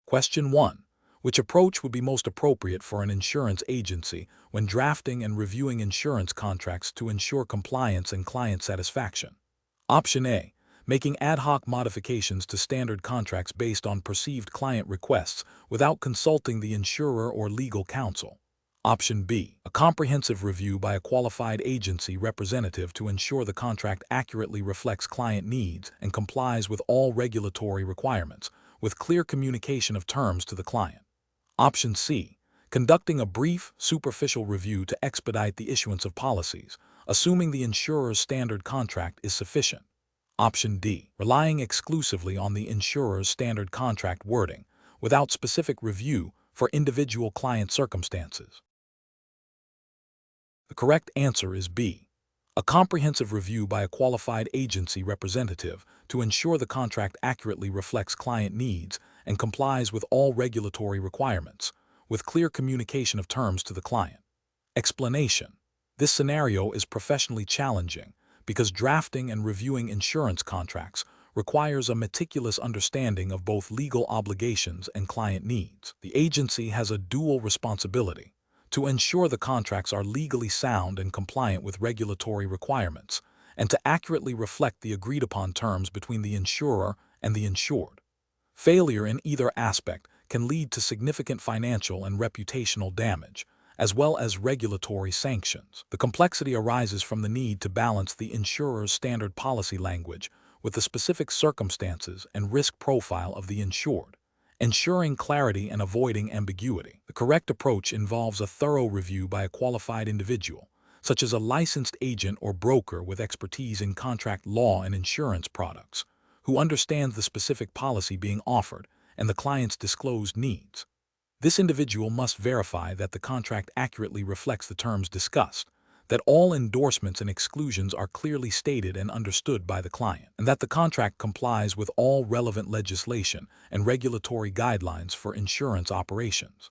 Question 1. Which approach would be most appropriate for an insurance agency when drafting and reviewing insurance contracts to ensure compliance and client satisfaction? Option A. Making ad hoc modifications to standard contracts based on perceived client requests without consulting the insurer or legal counsel. Option B. A comprehensive review by a qualified agency representative to ensure the contract accurately reflects client needs and complies with all regulatory requirements, with clear communication of terms to the client. Option C. Conducting a brief, superficial review to expedite the issuance of policies, assuming the insurer's standard contract is sufficient. Option D. Relying exclusively on the insurer's standard contract wording, without specific review for individual client circumstances. The correct answer is B. A comprehensive review by a qualified agency representative to ensure the contract accurately reflects client needs and complies with all regulatory requirements, with clear communication of terms to the client. Explanation. This scenario is professionally challenging because drafting and reviewing insurance contracts requires a meticulous understanding of both legal obligations and client needs. The agency has a dual responsibility to ensure the contracts are legally sound and compliant with regulatory requirements, and to accurately reflect the agreed-upon terms between the insurer and the insured. Failure in either aspect can lead to significant financial and reputational damage, as well as regulatory sanctions. The complexity arises from the need to balance the insurer's standard policy language with the specific circumstances and risk profile of the insured, ensuring clarity and avoiding ambiguity. The correct approach involves a thorough review by a qualified individual, such as a licensed agent or broker with expertise in contract law and insurance products, who understands the specific policy being offered and the client's disclosed needs. This individual must verify that the contract accurately reflects the terms discussed, that all endorsements and exclusions are clearly stated and understood by the client, and that the contract complies with all relevant legislation and regulatory guidelines for insurance operations.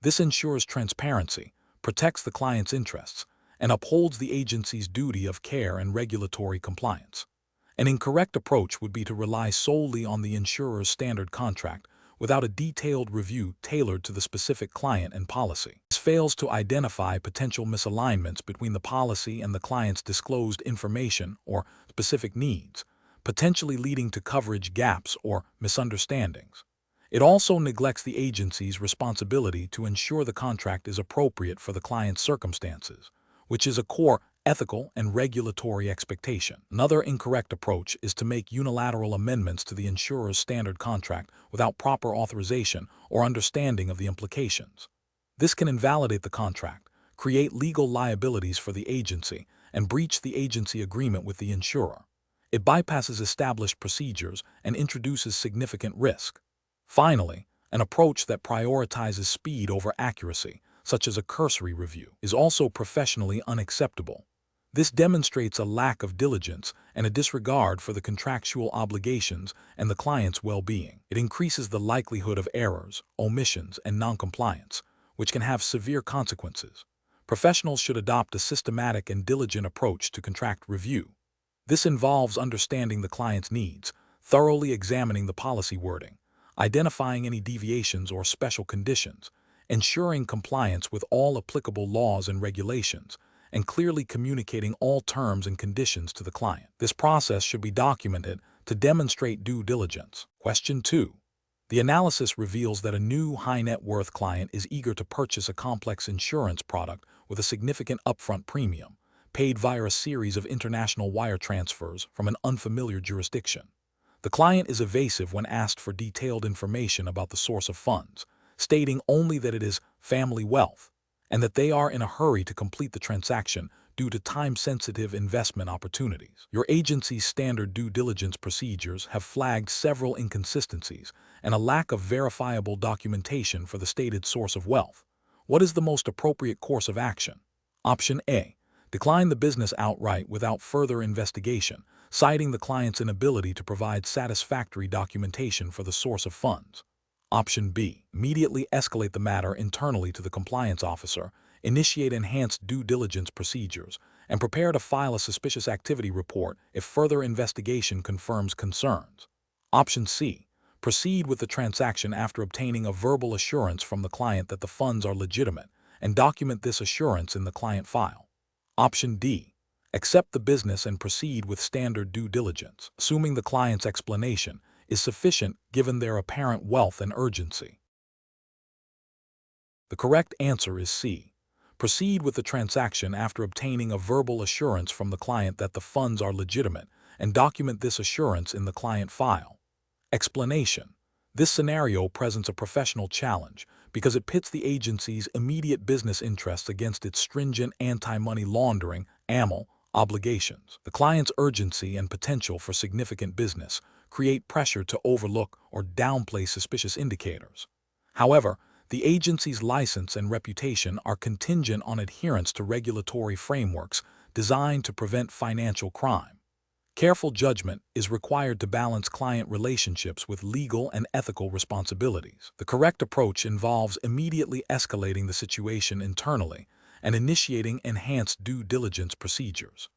This ensures transparency, protects the client's interests, and upholds the agency's duty of care and regulatory compliance. An incorrect approach would be to rely solely on the insurer's standard contract without a detailed review tailored to the specific client and policy. This fails to identify potential misalignments between the policy and the client's disclosed information or specific needs, potentially leading to coverage gaps or misunderstandings. It also neglects the agency's responsibility to ensure the contract is appropriate for the client's circumstances, which is a core ethical and regulatory expectation. Another incorrect approach is to make unilateral amendments to the insurer's standard contract without proper authorization or understanding of the implications. This can invalidate the contract, create legal liabilities for the agency, and breach the agency agreement with the insurer. It bypasses established procedures and introduces significant risk. Finally, an approach that prioritizes speed over accuracy, such as a cursory review, is also professionally unacceptable. This demonstrates a lack of diligence and a disregard for the contractual obligations and the client's well-being. It increases the likelihood of errors, omissions, and noncompliance, which can have severe consequences. Professionals should adopt a systematic and diligent approach to contract review. This involves understanding the client's needs, thoroughly examining the policy wording, identifying any deviations or special conditions, ensuring compliance with all applicable laws and regulations, and clearly communicating all terms and conditions to the client. This process should be documented to demonstrate due diligence. Question 2. The analysis reveals that a new high-net-worth client is eager to purchase a complex insurance product with a significant upfront premium, paid via a series of international wire transfers from an unfamiliar jurisdiction. The client is evasive when asked for detailed information about the source of funds, stating only that it is family wealth, and that they are in a hurry to complete the transaction due to time-sensitive investment opportunities. Your agency's standard due diligence procedures have flagged several inconsistencies and a lack of verifiable documentation for the stated source of wealth. What is the most appropriate course of action? Option A. Decline the business outright without further investigation, citing the client's inability to provide satisfactory documentation for the source of funds. Option B. Immediately escalate the matter internally to the compliance officer, initiate enhanced due diligence procedures, and prepare to file a suspicious activity report if further investigation confirms concerns. Option C. Proceed with the transaction after obtaining a verbal assurance from the client that the funds are legitimate, and document this assurance in the client file. Option D. Accept the business and proceed with standard due diligence, assuming the client's explanation is sufficient given their apparent wealth and urgency. The correct answer is C. Proceed with the transaction after obtaining a verbal assurance from the client that the funds are legitimate, and document this assurance in the client file. Explanation. This scenario presents a professional challenge because it pits the agency's immediate business interests against its stringent anti-money laundering (AML) obligations. The client's urgency and potential for significant business create pressure to overlook or downplay suspicious indicators. However, the agency's license and reputation are contingent on adherence to regulatory frameworks designed to prevent financial crime. Careful judgment is required to balance client relationships with legal and ethical responsibilities. The correct approach involves immediately escalating the situation internally and initiating enhanced due diligence procedures.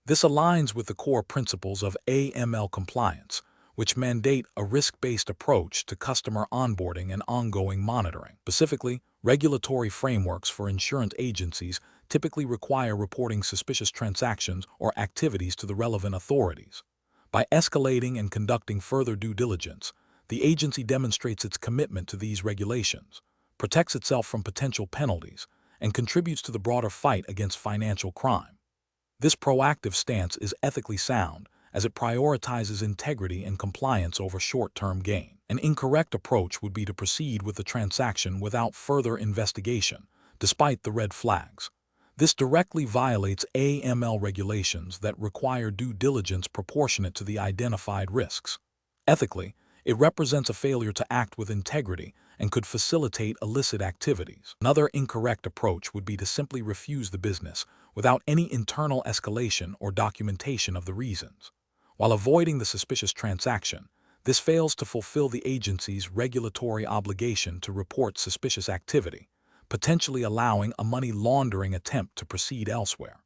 This aligns with the core principles of AML compliance, which mandate a risk-based approach to customer onboarding and ongoing monitoring. Specifically, regulatory frameworks for insurance agencies typically require reporting suspicious transactions or activities to the relevant authorities. By escalating and conducting further due diligence, the agency demonstrates its commitment to these regulations, protects itself from potential penalties, and contributes to the broader fight against financial crime. This proactive stance is ethically sound, as it prioritizes integrity and compliance over short-term gain. An incorrect approach would be to proceed with the transaction without further investigation, despite the red flags. This directly violates AML regulations that require due diligence proportionate to the identified risks. Ethically, it represents a failure to act with integrity and could facilitate illicit activities. Another incorrect approach would be to simply refuse the business without any internal escalation or documentation of the reasons. While avoiding the suspicious transaction, this fails to fulfill the agency's regulatory obligation to report suspicious activity, potentially allowing a money laundering attempt to proceed elsewhere.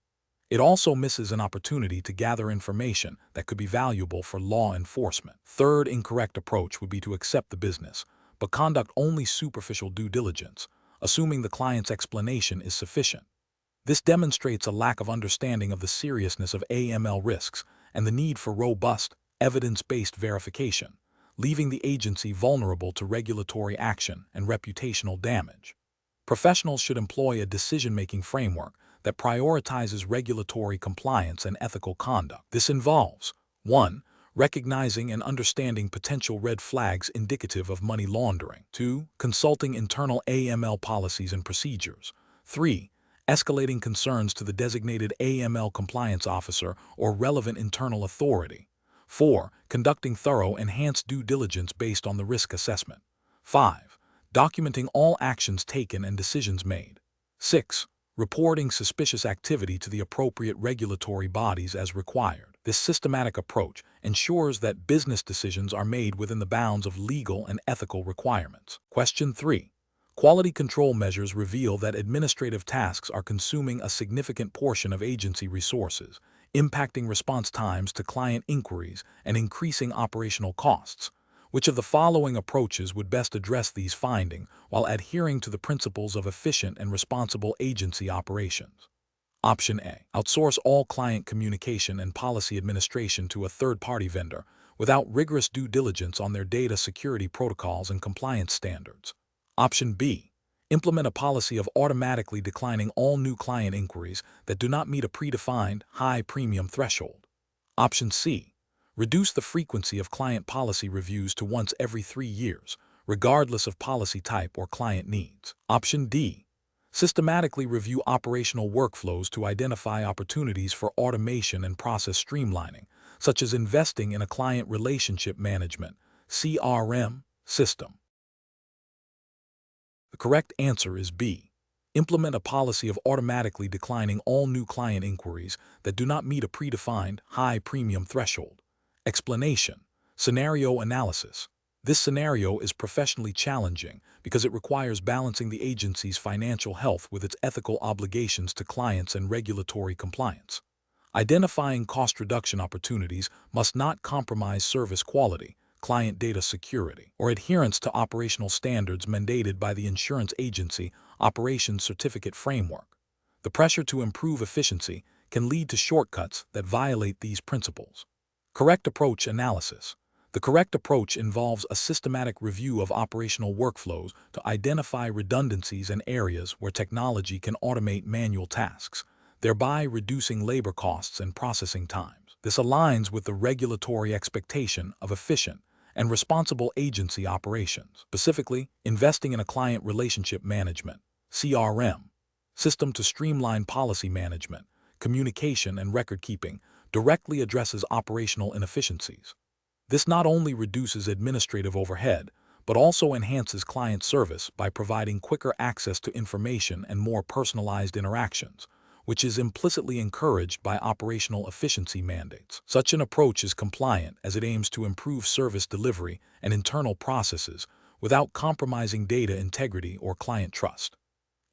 It also misses an opportunity to gather information that could be valuable for law enforcement. Third incorrect approach would be to accept the business, but conduct only superficial due diligence, assuming the client's explanation is sufficient. This demonstrates a lack of understanding of the seriousness of AML risks and the need for robust, evidence-based verification, leaving the agency vulnerable to regulatory action and reputational damage. Professionals should employ a decision-making framework that prioritizes regulatory compliance and ethical conduct. This involves 1. Recognizing and understanding potential red flags indicative of money laundering. 2. Consulting internal AML policies and procedures. 3. Escalating concerns to the designated AML compliance officer or relevant internal authority. 4. Conducting thorough enhanced due diligence based on the risk assessment. 5. Documenting all actions taken and decisions made. 6. Reporting suspicious activity to the appropriate regulatory bodies as required. This systematic approach ensures that business decisions are made within the bounds of legal and ethical requirements. Question 3. Quality control measures reveal that administrative tasks are consuming a significant portion of agency resources, impacting response times to client inquiries and increasing operational costs. Which of the following approaches would best address these findings while adhering to the principles of efficient and responsible agency operations? Option A. Outsource all client communication and policy administration to a third-party vendor without rigorous due diligence on their data security protocols and compliance standards. Option B. Implement a policy of automatically declining all new client inquiries that do not meet a predefined high premium threshold. Option C. Reduce the frequency of client policy reviews to once every 3 years, regardless of policy type or client needs. Option D. Systematically review operational workflows to identify opportunities for automation and process streamlining, such as investing in a client relationship management (CRM) system. The correct answer is B. Implement a policy of automatically declining all new client inquiries that do not meet a predefined high premium threshold. Explanation. Scenario analysis. This scenario is professionally challenging because it requires balancing the agency's financial health with its ethical obligations to clients and regulatory compliance. Identifying cost reduction opportunities must not compromise service quality, client data security, or adherence to operational standards mandated by the insurance agency operations certificate framework. The pressure to improve efficiency can lead to shortcuts that violate these principles. Correct approach analysis. The correct approach involves a systematic review of operational workflows to identify redundancies and areas where technology can automate manual tasks, thereby reducing labor costs and processing times. This aligns with the regulatory expectation of efficient and responsible agency operations, specifically investing in a client relationship management (CRM) system to streamline policy management, communication, and record-keeping directly addresses operational inefficiencies. This not only reduces administrative overhead, but also enhances client service by providing quicker access to information and more personalized interactions, which is implicitly encouraged by operational efficiency mandates. Such an approach is compliant as it aims to improve service delivery and internal processes without compromising data integrity or client trust.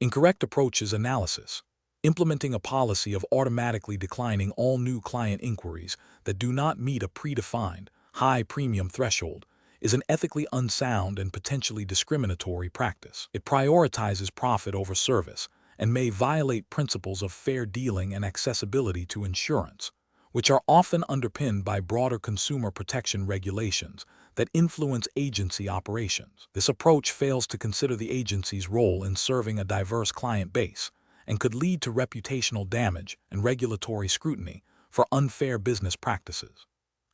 Incorrect approaches analysis. Implementing a policy of automatically declining all new client inquiries that do not meet a predefined, high-premium threshold is an ethically unsound and potentially discriminatory practice. It prioritizes profit over service and may violate principles of fair dealing and accessibility to insurance, which are often underpinned by broader consumer protection regulations that influence agency operations. This approach fails to consider the agency's role in serving a diverse client base and could lead to reputational damage and regulatory scrutiny for unfair business practices.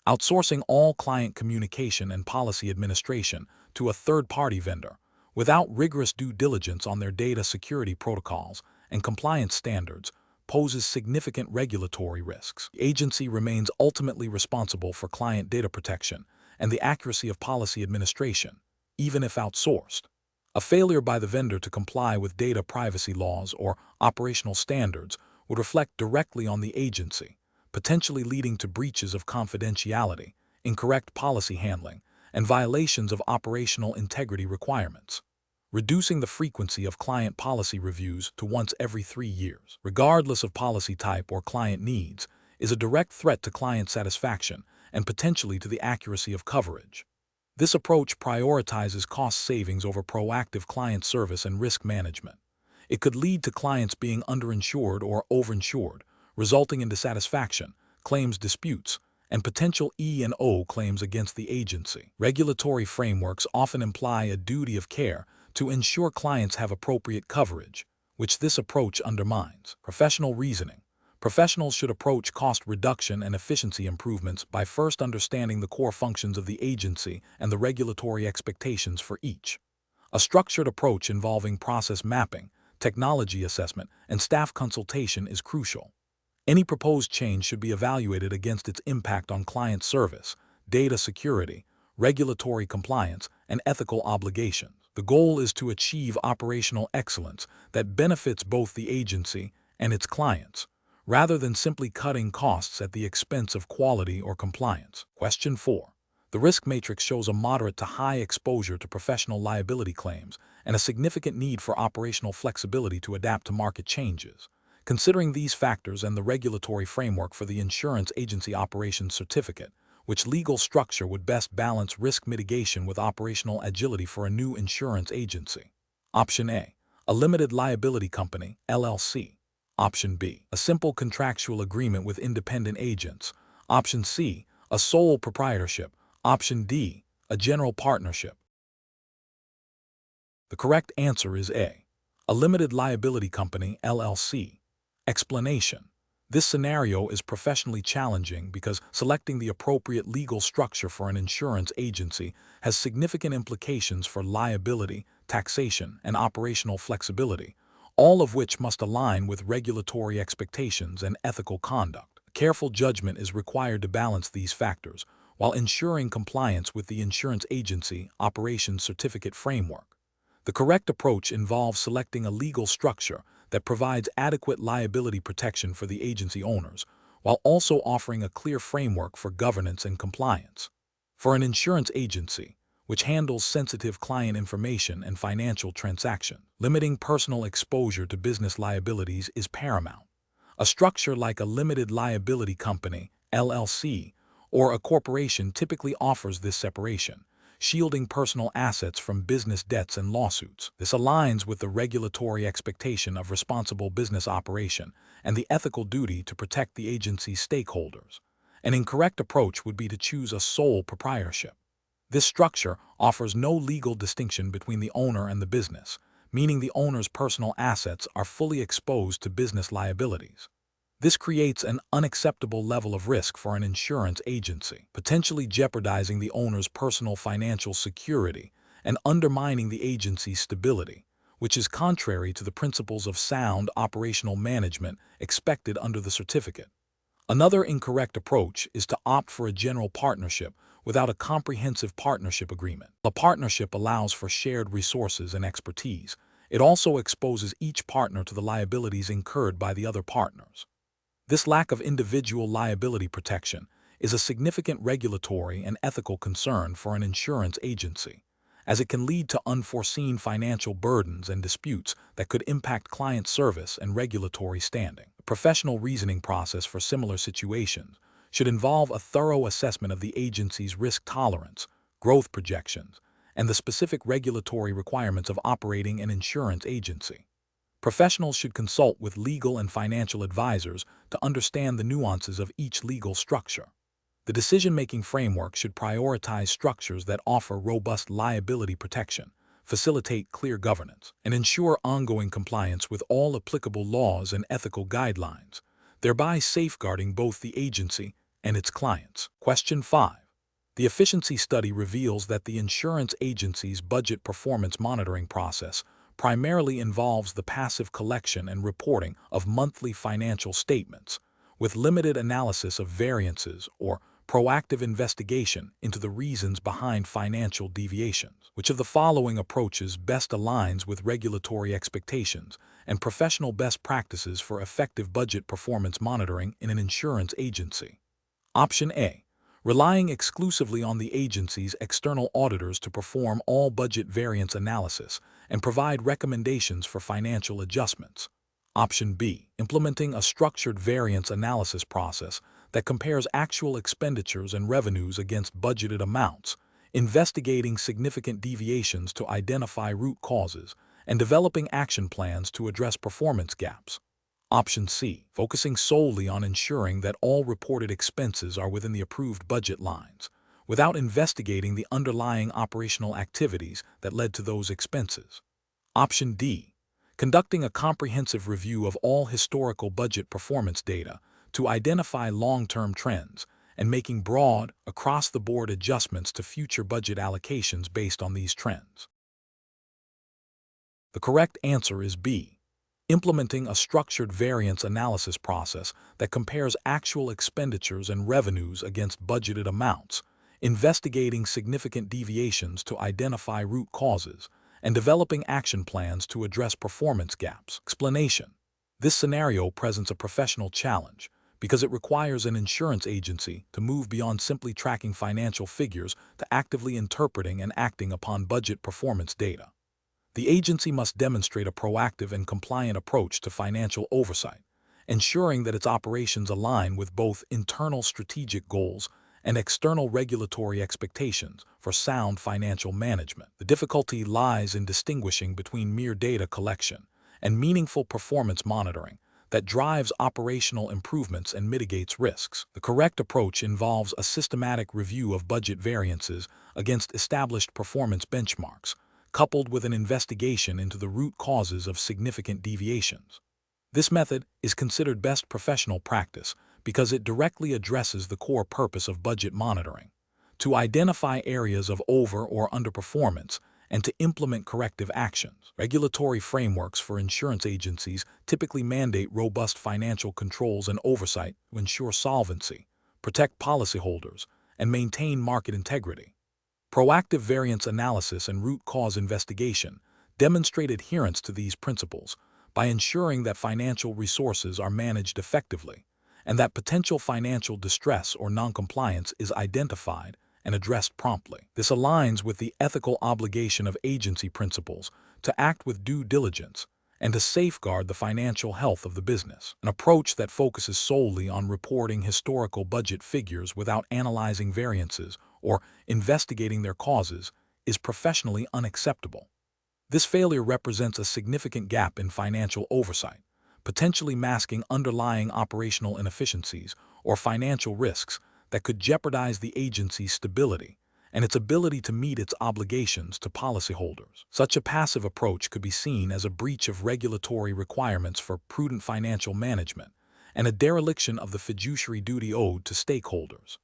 Outsourcing all client communication and policy administration to a third-party vendor without rigorous due diligence on their data security protocols and compliance standards poses significant regulatory risks. The agency remains ultimately responsible for client data protection and the accuracy of policy administration, even if outsourced. A failure by the vendor to comply with data privacy laws or operational standards would reflect directly on the agency, potentially leading to breaches of confidentiality, incorrect policy handling, and violations of operational integrity requirements. Reducing the frequency of client policy reviews to once every 3 years, regardless of policy type or client needs, is a direct threat to client satisfaction and potentially to the accuracy of coverage. This approach prioritizes cost savings over proactive client service and risk management. It could lead to clients being underinsured or overinsured, resulting in dissatisfaction, claims disputes, and potential E&O claims against the agency. Regulatory frameworks often imply a duty of care to ensure clients have appropriate coverage, which this approach undermines. Professional reasoning. Professionals should approach cost reduction and efficiency improvements by first understanding the core functions of the agency and the regulatory expectations for each. A structured approach involving process mapping, technology assessment, and staff consultation is crucial. Any proposed change should be evaluated against its impact on client service, data security, regulatory compliance, and ethical obligations. The goal is to achieve operational excellence that benefits both the agency and its clients, rather than simply cutting costs at the expense of quality or compliance. Question 4. The risk matrix shows a moderate to high exposure to professional liability claims and a significant need for operational flexibility to adapt to market changes. Considering these factors and the regulatory framework for the Insurance Agency Operations Certificate, which legal structure would best balance risk mitigation with operational agility for a new insurance agency? Option A. A limited liability company, LLC. Option B. A simple contractual agreement with independent agents. Option C. A sole proprietorship. Option D. A general partnership. The correct answer is A. A limited liability company, LLC. Explanation. This scenario is professionally challenging because selecting the appropriate legal structure for an insurance agency has significant implications for liability, taxation, and operational flexibility, all of which must align with regulatory expectations and ethical conduct. Careful judgment is required to balance these factors while ensuring compliance with the Insurance Agency Operations Certificate framework. The correct approach involves selecting a legal structure that provides adequate liability protection for the agency owners, while also offering a clear framework for governance and compliance. For an insurance agency, which handles sensitive client information and financial transactions, limiting personal exposure to business liabilities is paramount. A structure like a limited liability company, LLC, or a corporation typically offers this separation, shielding personal assets from business debts and lawsuits. This aligns with the regulatory expectation of responsible business operation and the ethical duty to protect the agency's stakeholders. An incorrect approach would be to choose a sole proprietorship. This structure offers no legal distinction between the owner and the business, meaning the owner's personal assets are fully exposed to business liabilities. This creates an unacceptable level of risk for an insurance agency, potentially jeopardizing the owner's personal financial security and undermining the agency's stability, which is contrary to the principles of sound operational management expected under the certificate. Another incorrect approach is to opt for a general partnership without a comprehensive partnership agreement. A partnership allows for shared resources and expertise. It also exposes each partner to the liabilities incurred by the other partners. This lack of individual liability protection is a significant regulatory and ethical concern for an insurance agency, as it can lead to unforeseen financial burdens and disputes that could impact client service and regulatory standing. The professional reasoning process for similar situations should involve a thorough assessment of the agency's risk tolerance, growth projections, and the specific regulatory requirements of operating an insurance agency. Professionals should consult with legal and financial advisors to understand the nuances of each legal structure. The decision-making framework should prioritize structures that offer robust liability protection, facilitate clear governance, and ensure ongoing compliance with all applicable laws and ethical guidelines, thereby safeguarding both the agency and its clients. Question 5. The efficiency study reveals that the insurance agency's budget performance monitoring process primarily involves the passive collection and reporting of monthly financial statements, with limited analysis of variances or proactive investigation into the reasons behind financial deviations. Which of the following approaches best aligns with regulatory expectations and professional best practices for effective budget performance monitoring in an insurance agency? Option A. Relying exclusively on the agency's external auditors to perform all budget variance analysis and provide recommendations for financial adjustments. Option B. Implementing a structured variance analysis process that compares actual expenditures and revenues against budgeted amounts, investigating significant deviations to identify root causes, and developing action plans to address performance gaps. Option C. Focusing solely on ensuring that all reported expenses are within the approved budget lines, without investigating the underlying operational activities that led to those expenses. Option D. Conducting a comprehensive review of all historical budget performance data to identify long-term trends and making broad, across-the-board adjustments to future budget allocations based on these trends. The correct answer is B. Implementing a structured variance analysis process that compares actual expenditures and revenues against budgeted amounts, investigating significant deviations to identify root causes, and developing action plans to address performance gaps. Explanation. This scenario presents a professional challenge because it requires an insurance agency to move beyond simply tracking financial figures to actively interpreting and acting upon budget performance data. The agency must demonstrate a proactive and compliant approach to financial oversight, ensuring that its operations align with both internal strategic goals and external regulatory expectations for sound financial management. The difficulty lies in distinguishing between mere data collection and meaningful performance monitoring that drives operational improvements and mitigates risks. The correct approach involves a systematic review of budget variances against established performance benchmarks, coupled with an investigation into the root causes of significant deviations. This method is considered best professional practice because it directly addresses the core purpose of budget monitoring: to identify areas of over- or underperformance and to implement corrective actions. Regulatory frameworks for insurance agencies typically mandate robust financial controls and oversight to ensure solvency, protect policyholders, and maintain market integrity. Proactive variance analysis and root cause investigation demonstrate adherence to these principles by ensuring that financial resources are managed effectively and that potential financial distress or noncompliance is identified and addressed promptly. This aligns with the ethical obligation of agency principles to act with due diligence and to safeguard the financial health of the business. An approach that focuses solely on reporting historical budget figures without analyzing variances or investigating their causes is professionally unacceptable. This failure represents a significant gap in financial oversight, potentially masking underlying operational inefficiencies or financial risks that could jeopardize the agency's stability and its ability to meet its obligations to policyholders. Such a passive approach could be seen as a breach of regulatory requirements for prudent financial management and a dereliction of the fiduciary duty owed to stakeholders.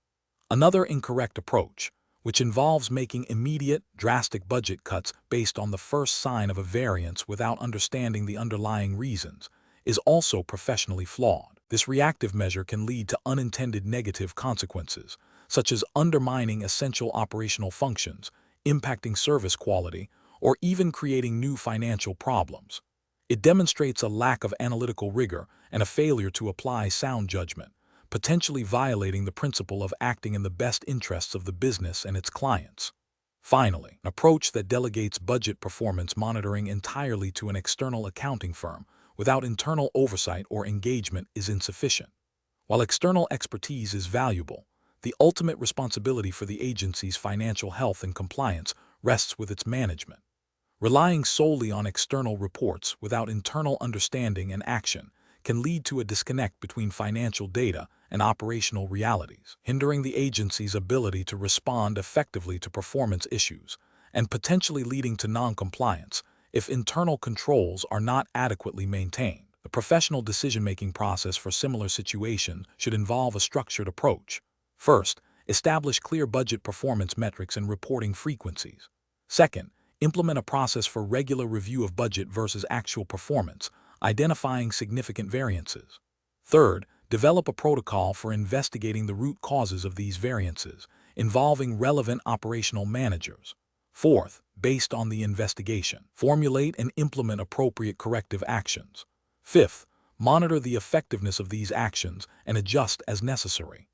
Another incorrect approach, which involves making immediate, drastic budget cuts based on the first sign of a variance without understanding the underlying reasons, is also professionally flawed. This reactive measure can lead to unintended negative consequences, such as undermining essential operational functions, impacting service quality, or even creating new financial problems. It demonstrates a lack of analytical rigor and a failure to apply sound judgment, potentially violating the principle of acting in the best interests of the business and its clients. Finally, an approach that delegates budget performance monitoring entirely to an external accounting firm without internal oversight or engagement is insufficient. While external expertise is valuable, the ultimate responsibility for the agency's financial health and compliance rests with its management. Relying solely on external reports without internal understanding and action can lead to a disconnect between financial data and operational realities, hindering the agency's ability to respond effectively to performance issues and potentially leading to non-compliance if internal controls are not adequately maintained. The professional decision-making process for similar situations should involve a structured approach. First, establish clear budget performance metrics and reporting frequencies. Second, implement a process for regular review of budget versus actual performance, identifying significant variances. Third, develop a protocol for investigating the root causes of these variances, involving relevant operational managers. Fourth, based on the investigation, formulate and implement appropriate corrective actions. Fifth, monitor the effectiveness of these actions and adjust as necessary.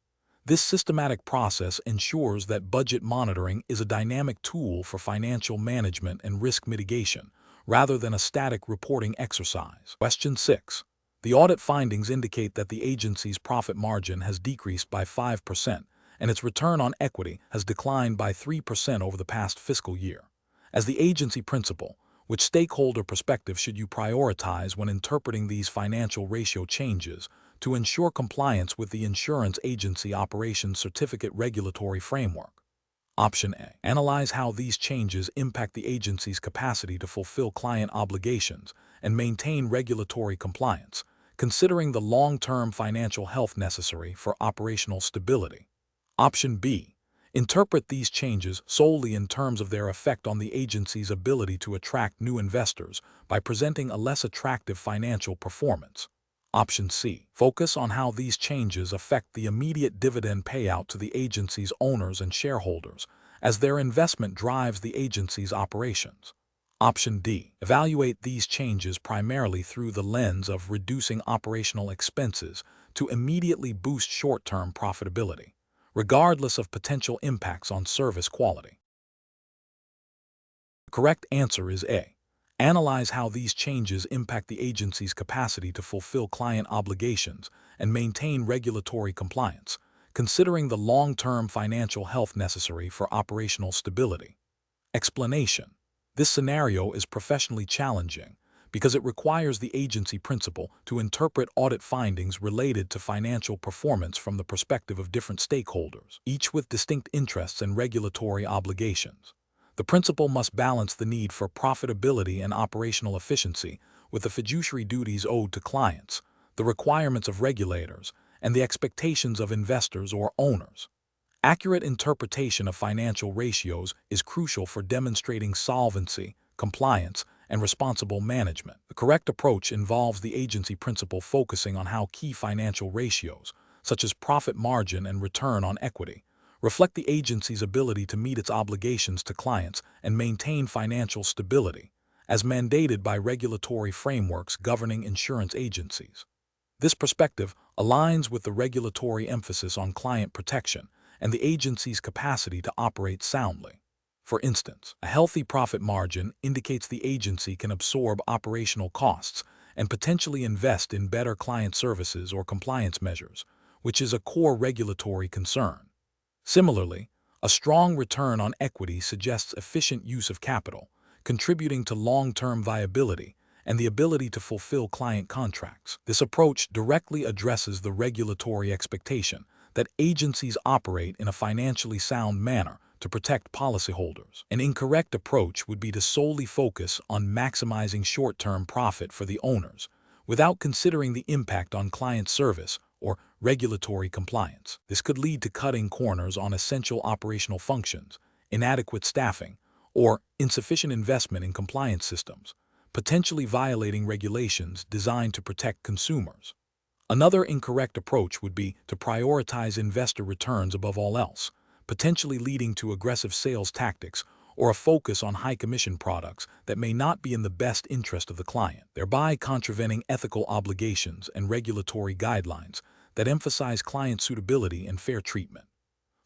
This systematic process ensures that budget monitoring is a dynamic tool for financial management and risk mitigation, rather than a static reporting exercise. Question 6. The audit findings indicate that the agency's profit margin has decreased by 5%, and its return on equity has declined by 3% over the past fiscal year. As the agency principal, which stakeholder perspective should you prioritize when interpreting these financial ratio changes to ensure compliance with the Insurance Agency Operations Certificate regulatory framework? Option A. Analyze how these changes impact the agency's capacity to fulfill client obligations and maintain regulatory compliance, considering the long-term financial health necessary for operational stability. Option B. Interpret these changes solely in terms of their effect on the agency's ability to attract new investors by presenting a less attractive financial performance. Option C. Focus on how these changes affect the immediate dividend payout to the agency's owners and shareholders, as their investment drives the agency's operations. Option D. Evaluate these changes primarily through the lens of reducing operational expenses to immediately boost short-term profitability, regardless of potential impacts on service quality. The correct answer is A. Analyze how these changes impact the agency's capacity to fulfill client obligations and maintain regulatory compliance, considering the long-term financial health necessary for operational stability. Explanation: this scenario is professionally challenging because it requires the agency principal to interpret audit findings related to financial performance from the perspective of different stakeholders, each with distinct interests and regulatory obligations. The principal must balance the need for profitability and operational efficiency with the fiduciary duties owed to clients, the requirements of regulators, and the expectations of investors or owners. Accurate interpretation of financial ratios is crucial for demonstrating solvency, compliance, and responsible management. The correct approach involves the agency principal focusing on how key financial ratios, such as profit margin and return on equity, reflect the agency's ability to meet its obligations to clients and maintain financial stability, as mandated by regulatory frameworks governing insurance agencies. This perspective aligns with the regulatory emphasis on client protection and the agency's capacity to operate soundly. For instance, a healthy profit margin indicates the agency can absorb operational costs and potentially invest in better client services or compliance measures, which is a core regulatory concern. Similarly, a strong return on equity suggests efficient use of capital, contributing to long-term viability and the ability to fulfill client contracts. This approach directly addresses the regulatory expectation that agencies operate in a financially sound manner to protect policyholders. An incorrect approach would be to solely focus on maximizing short-term profit for the owners, without considering the impact on client service or regulatory compliance. This could lead to cutting corners on essential operational functions, inadequate staffing, or insufficient investment in compliance systems, potentially violating regulations designed to protect consumers. Another incorrect approach would be to prioritize investor returns above all else, potentially leading to aggressive sales tactics or a focus on high-commission products that may not be in the best interest of the client, thereby contravening ethical obligations and regulatory guidelines that emphasize client suitability and fair treatment.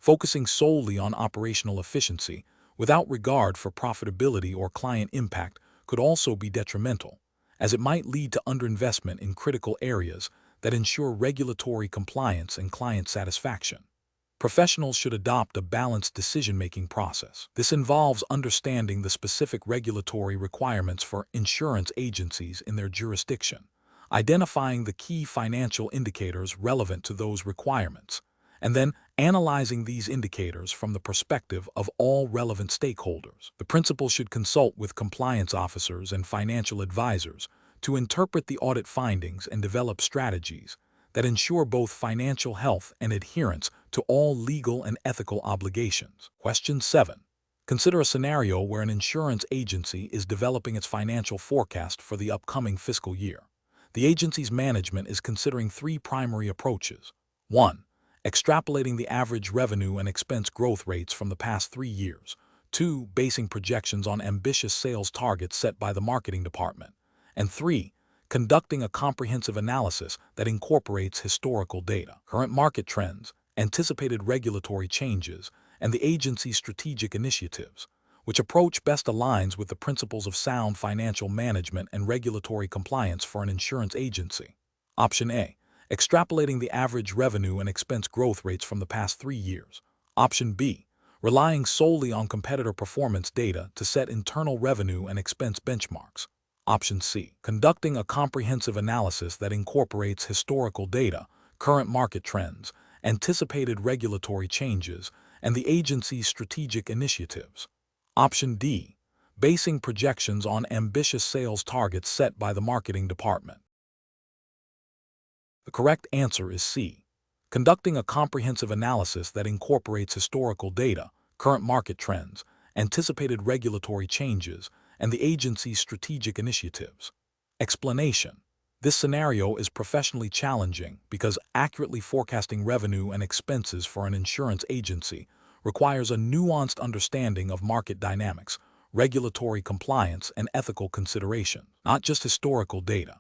Focusing solely on operational efficiency without regard for profitability or client impact could also be detrimental, as it might lead to underinvestment in critical areas that ensure regulatory compliance and client satisfaction. Professionals should adopt a balanced decision-making process. This involves understanding the specific regulatory requirements for insurance agencies in their jurisdiction, identifying the key financial indicators relevant to those requirements, and then analyzing these indicators from the perspective of all relevant stakeholders. The principal should consult with compliance officers and financial advisors to interpret the audit findings and develop strategies that ensure both financial health and adherence to all legal and ethical obligations. Question 7. Consider a scenario where an insurance agency is developing its financial forecast for the upcoming fiscal year. The agency's management is considering 3 primary approaches. 1. Extrapolating the average revenue and expense growth rates from the past 3 years. 2. Basing projections on ambitious sales targets set by the marketing department. And 3. Conducting a comprehensive analysis that incorporates historical data, current market trends, anticipated regulatory changes, and the agency's strategic initiatives. Which approach best aligns with the principles of sound financial management and regulatory compliance for an insurance agency? Option A. Extrapolating the average revenue and expense growth rates from the past 3 years. Option B. Relying solely on competitor performance data to set internal revenue and expense benchmarks. Option C. Conducting a comprehensive analysis that incorporates historical data, current market trends, anticipated regulatory changes, and the agency's strategic initiatives. Option D. Basing projections on ambitious sales targets set by the marketing department. The correct answer is C. Conducting a comprehensive analysis that incorporates historical data, current market trends, anticipated regulatory changes, and the agency's strategic initiatives. Explanation. This scenario is professionally challenging because accurately forecasting revenue and expenses for an insurance agency requires a nuanced understanding of market dynamics, regulatory compliance, and ethical considerations, not just historical data.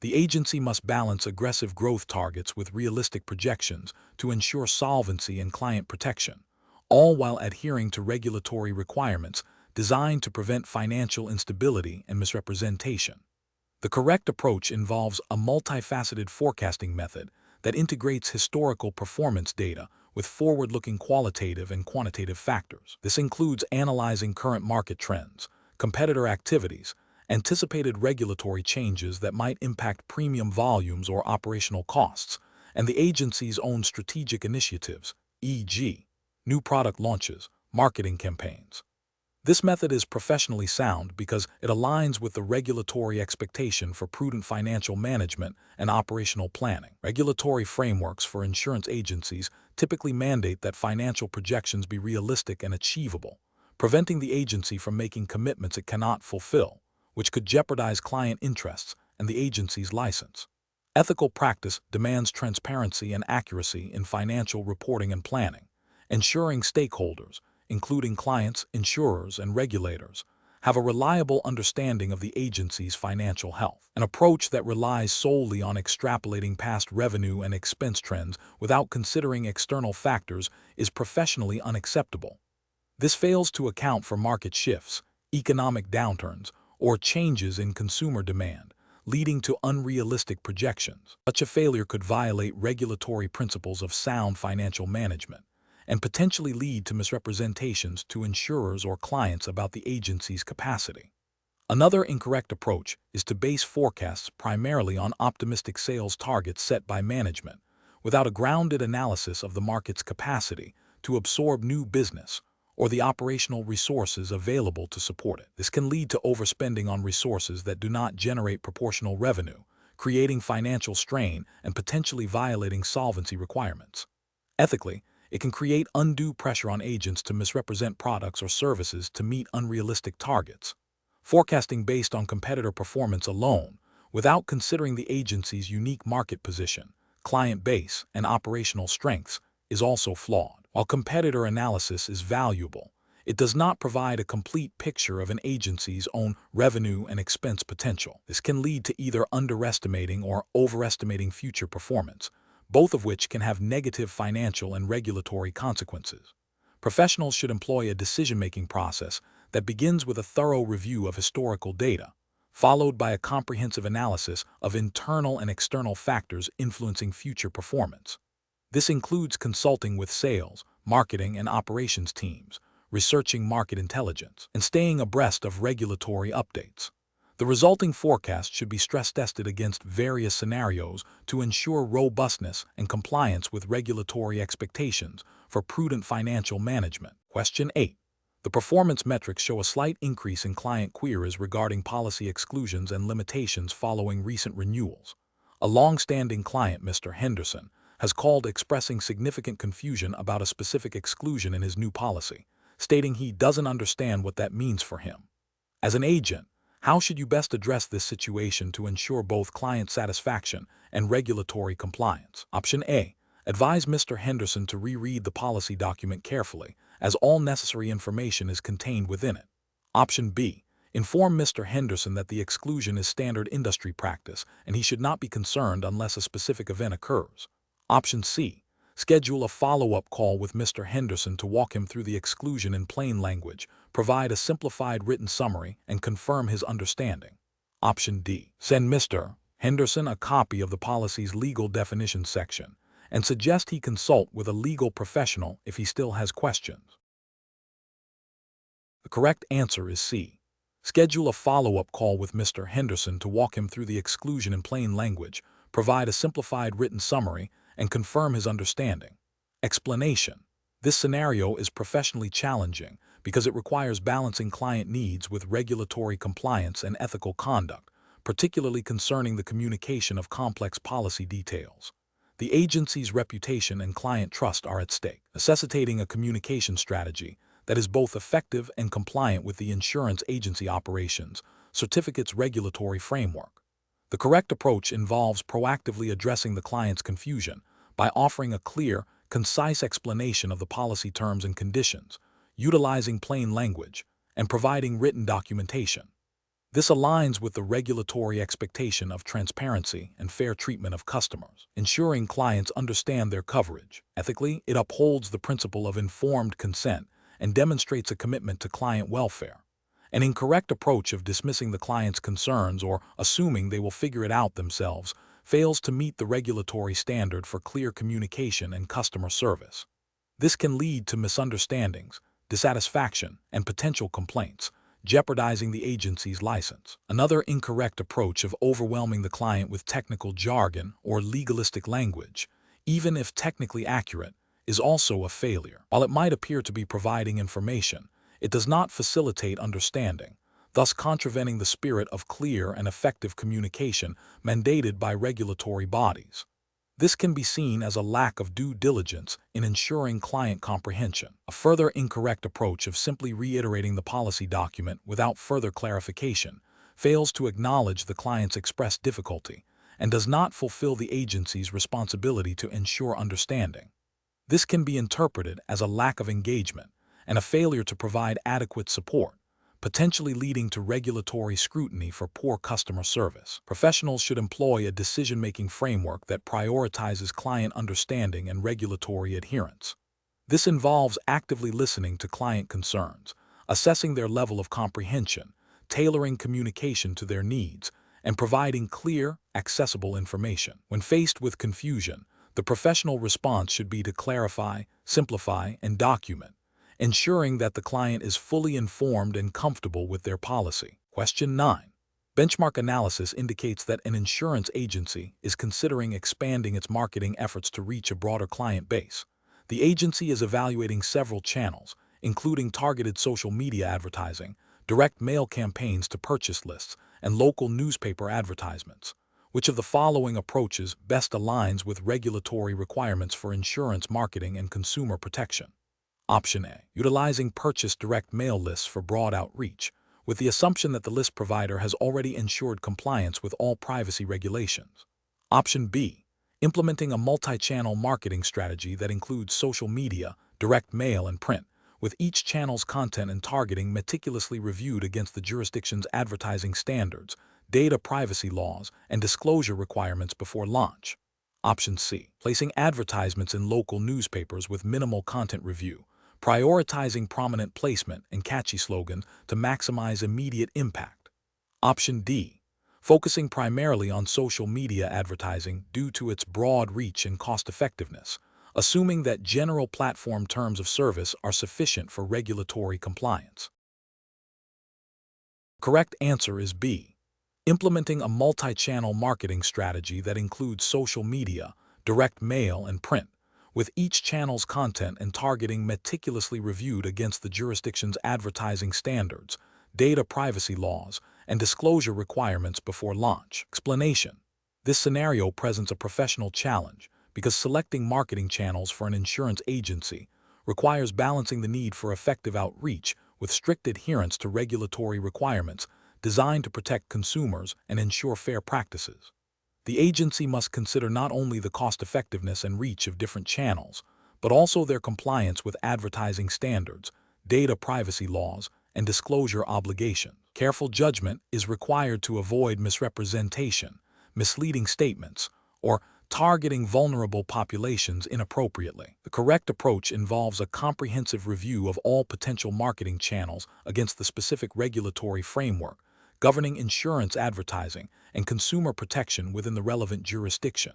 The agency must balance aggressive growth targets with realistic projections to ensure solvency and client protection, all while adhering to regulatory requirements designed to prevent financial instability and misrepresentation. The correct approach involves a multifaceted forecasting method that integrates historical performance data with forward-looking qualitative and quantitative factors. This includes analyzing current market trends, competitor activities, anticipated regulatory changes that might impact premium volumes or operational costs, and the agency's own strategic initiatives, e.g., new product launches, marketing campaigns. This method is professionally sound because it aligns with the regulatory expectation for prudent financial management and operational planning. Regulatory frameworks for insurance agencies typically mandate that financial projections be realistic and achievable, preventing the agency from making commitments it cannot fulfill, which could jeopardize client interests and the agency's license. Ethical practice demands transparency and accuracy in financial reporting and planning, ensuring stakeholders, including clients, insurers, and regulators, have a reliable understanding of the agency's financial health. An approach that relies solely on extrapolating past revenue and expense trends without considering external factors is professionally unacceptable. This fails to account for market shifts, economic downturns, or changes in consumer demand, leading to unrealistic projections. Such a failure could violate regulatory principles of sound financial management and potentially lead to misrepresentations to insurers or clients about the agency's capacity. Another incorrect approach is to base forecasts primarily on optimistic sales targets set by management, without a grounded analysis of the market's capacity to absorb new business or the operational resources available to support it. This can lead to overspending on resources that do not generate proportional revenue, creating financial strain and potentially violating solvency requirements. Ethically, it can create undue pressure on agents to misrepresent products or services to meet unrealistic targets. Forecasting based on competitor performance alone, without considering the agency's unique market position, client base, and operational strengths, is also flawed. While competitor analysis is valuable, it does not provide a complete picture of an agency's own revenue and expense potential. This can lead to either underestimating or overestimating future performance, both of which can have negative financial and regulatory consequences. Professionals should employ a decision-making process that begins with a thorough review of historical data, followed by a comprehensive analysis of internal and external factors influencing future performance. This includes consulting with sales, marketing, and operations teams, researching market intelligence, and staying abreast of regulatory updates. The resulting forecast should be stress-tested against various scenarios to ensure robustness and compliance with regulatory expectations for prudent financial management. Question 8. The performance metrics show a slight increase in client queries regarding policy exclusions and limitations following recent renewals. A long-standing client, Mr. Henderson, has called expressing significant confusion about a specific exclusion in his new policy, stating he doesn't understand what that means for him. As an agent, how should you best address this situation to ensure both client satisfaction and regulatory compliance? Option A. Advise Mr. Henderson to reread the policy document carefully, as all necessary information is contained within it. Option B. Inform Mr. Henderson that the exclusion is standard industry practice and he should not be concerned unless a specific event occurs. Option C. Schedule a follow-up call with Mr. Henderson to walk him through the exclusion in plain language, provide a simplified written summary, and confirm his understanding. Option D. Send Mr. Henderson a copy of the policy's legal definitions section and suggest he consult with a legal professional if he still has questions. The correct answer is C. Schedule a follow-up call with Mr. Henderson to walk him through the exclusion in plain language, provide a simplified written summary, and confirm his understanding. Explanation. This scenario is professionally challenging because it requires balancing client needs with regulatory compliance and ethical conduct, particularly concerning the communication of complex policy details. The agency's reputation and client trust are at stake, necessitating a communication strategy that is both effective and compliant with the insurance agency operations certificate's regulatory framework. The correct approach involves proactively addressing the client's confusion by offering a clear, concise explanation of the policy terms and conditions, utilizing plain language, and providing written documentation. This aligns with the regulatory expectation of transparency and fair treatment of customers, ensuring clients understand their coverage. Ethically, it upholds the principle of informed consent and demonstrates a commitment to client welfare. An incorrect approach of dismissing the client's concerns or assuming they will figure it out themselves fails to meet the regulatory standard for clear communication and customer service. This can lead to misunderstandings, dissatisfaction, and potential complaints, jeopardizing the agency's license. Another incorrect approach of overwhelming the client with technical jargon or legalistic language, even if technically accurate, is also a failure. While it might appear to be providing information, it does not facilitate understanding, thus contravening the spirit of clear and effective communication mandated by regulatory bodies. This can be seen as a lack of due diligence in ensuring client comprehension. A further incorrect approach of simply reiterating the policy document without further clarification fails to acknowledge the client's expressed difficulty and does not fulfill the agency's responsibility to ensure understanding. This can be interpreted as a lack of engagement and a failure to provide adequate support, potentially leading to regulatory scrutiny for poor customer service. Professionals should employ a decision-making framework that prioritizes client understanding and regulatory adherence. This involves actively listening to client concerns, assessing their level of comprehension, tailoring communication to their needs, and providing clear, accessible information. When faced with confusion, the professional response should be to clarify, simplify, and document, ensuring that the client is fully informed and comfortable with their policy. Question 9. Benchmark analysis indicates that an insurance agency is considering expanding its marketing efforts to reach a broader client base. The agency is evaluating several channels, including targeted social media advertising, direct mail campaigns to purchase lists, and local newspaper advertisements. Which of the following approaches best aligns with regulatory requirements for insurance marketing and consumer protection? Option A. Utilizing purchase direct mail lists for broad outreach, with the assumption that the list provider has already ensured compliance with all privacy regulations. Option B. Implementing a multi-channel marketing strategy that includes social media, direct mail, and print, with each channel's content and targeting meticulously reviewed against the jurisdiction's advertising standards, data privacy laws, and disclosure requirements before launch. Option C. Placing advertisements in local newspapers with minimal content review, prioritizing prominent placement and catchy slogans to maximize immediate impact. Option D. Focusing primarily on social media advertising due to its broad reach and cost-effectiveness, assuming that general platform terms of service are sufficient for regulatory compliance. Correct answer is B. Implementing a multi-channel marketing strategy that includes social media, direct mail, and print, with each channel's content and targeting meticulously reviewed against the jurisdiction's advertising standards, data privacy laws, and disclosure requirements before launch. Explanation. This scenario presents a professional challenge because selecting marketing channels for an insurance agency requires balancing the need for effective outreach with strict adherence to regulatory requirements designed to protect consumers and ensure fair practices. The agency must consider not only the cost-effectiveness and reach of different channels, but also their compliance with advertising standards, data privacy laws, and disclosure obligations. Careful judgment is required to avoid misrepresentation, misleading statements, or targeting vulnerable populations inappropriately. The correct approach involves a comprehensive review of all potential marketing channels against the specific regulatory framework governing insurance advertising and consumer protection within the relevant jurisdiction.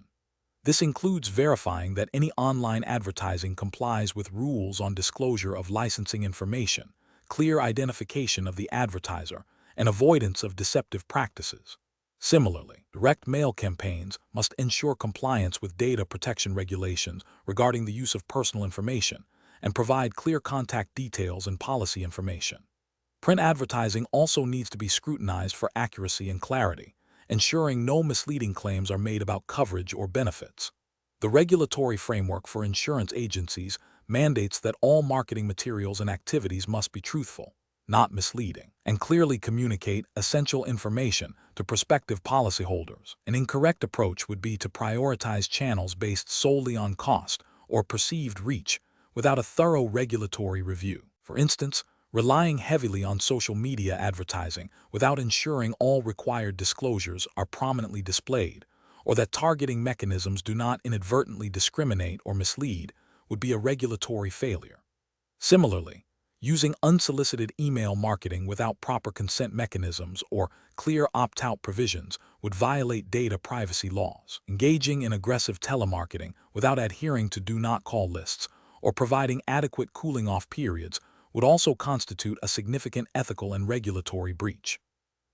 This includes verifying that any online advertising complies with rules on disclosure of licensing information, clear identification of the advertiser, and avoidance of deceptive practices. Similarly, direct mail campaigns must ensure compliance with data protection regulations regarding the use of personal information and provide clear contact details and policy information. Print advertising also needs to be scrutinized for accuracy and clarity, ensuring no misleading claims are made about coverage or benefits. The regulatory framework for insurance agencies mandates that all marketing materials and activities must be truthful, not misleading, and clearly communicate essential information to prospective policyholders. An incorrect approach would be to prioritize channels based solely on cost or perceived reach without a thorough regulatory review. For instance, relying heavily on social media advertising without ensuring all required disclosures are prominently displayed, or that targeting mechanisms do not inadvertently discriminate or mislead, would be a regulatory failure. Similarly, using unsolicited email marketing without proper consent mechanisms or clear opt-out provisions would violate data privacy laws. Engaging in aggressive telemarketing without adhering to do-not-call lists or providing adequate cooling-off periods would also constitute a significant ethical and regulatory breach.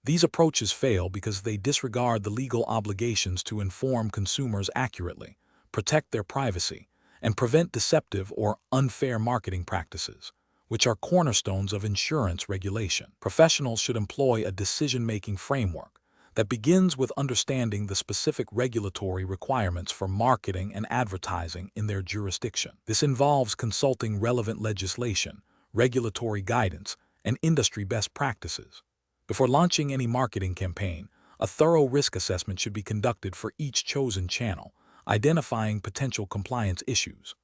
These approaches fail because they disregard the legal obligations to inform consumers accurately, protect their privacy, and prevent deceptive or unfair marketing practices, which are cornerstones of insurance regulation. Professionals should employ a decision-making framework that begins with understanding the specific regulatory requirements for marketing and advertising in their jurisdiction. This involves consulting relevant legislation, regulatory guidance, and industry best practices. Before launching any marketing campaign, a thorough risk assessment should be conducted for each chosen channel, identifying potential compliance issues.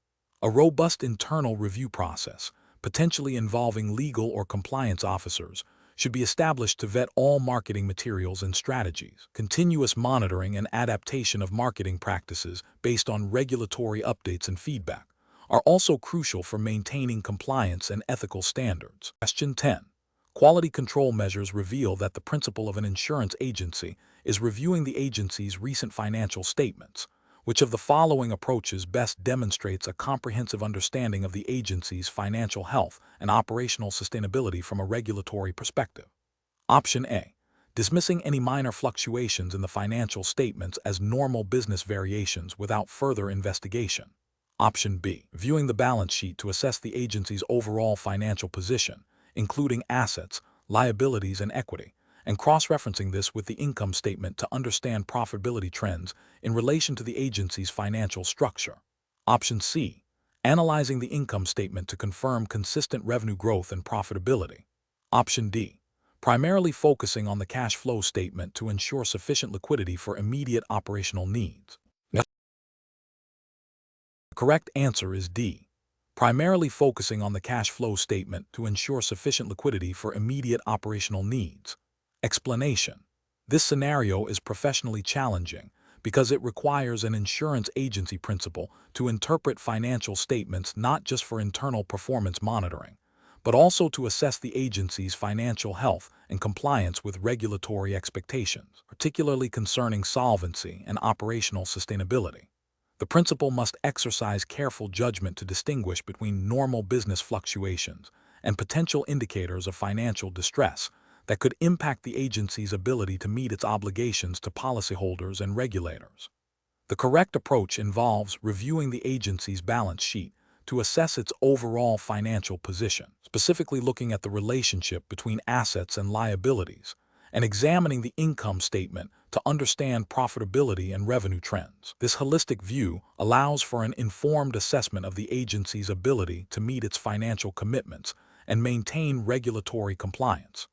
A robust internal review process, potentially involving legal or compliance officers, should be established to vet all marketing materials and strategies. Continuous monitoring and adaptation of marketing practices based on regulatory updates and feedback are also crucial for maintaining compliance and ethical standards. Question 10. Quality control measures reveal that the principal of an insurance agency is reviewing the agency's recent financial statements. Which of the following approaches best demonstrates a comprehensive understanding of the agency's financial health and operational sustainability from a regulatory perspective? Option A. Dismissing any minor fluctuations in the financial statements as normal business variations without further investigation. Option B. Viewing the balance sheet to assess the agency's overall financial position, including assets, liabilities, and equity, and cross-referencing this with the income statement to understand profitability trends in relation to the agency's financial structure. Option C. Analyzing the income statement to confirm consistent revenue growth and profitability. Option D. Primarily focusing on the cash flow statement to ensure sufficient liquidity for immediate operational needs. The correct answer is D. Primarily focusing on the cash flow statement to ensure sufficient liquidity for immediate operational needs. Explanation. This scenario is professionally challenging because it requires an insurance agency principal to interpret financial statements not just for internal performance monitoring, but also to assess the agency's financial health and compliance with regulatory expectations, particularly concerning solvency and operational sustainability. The principal must exercise careful judgment to distinguish between normal business fluctuations and potential indicators of financial distress that could impact the agency's ability to meet its obligations to policyholders and regulators. The correct approach involves reviewing the agency's balance sheet to assess its overall financial position, specifically looking at the relationship between assets and liabilities, and examining the income statement to understand profitability and revenue trends. This holistic view allows for an informed assessment of the agency's ability to meet its financial commitments and maintain regulatory compliance.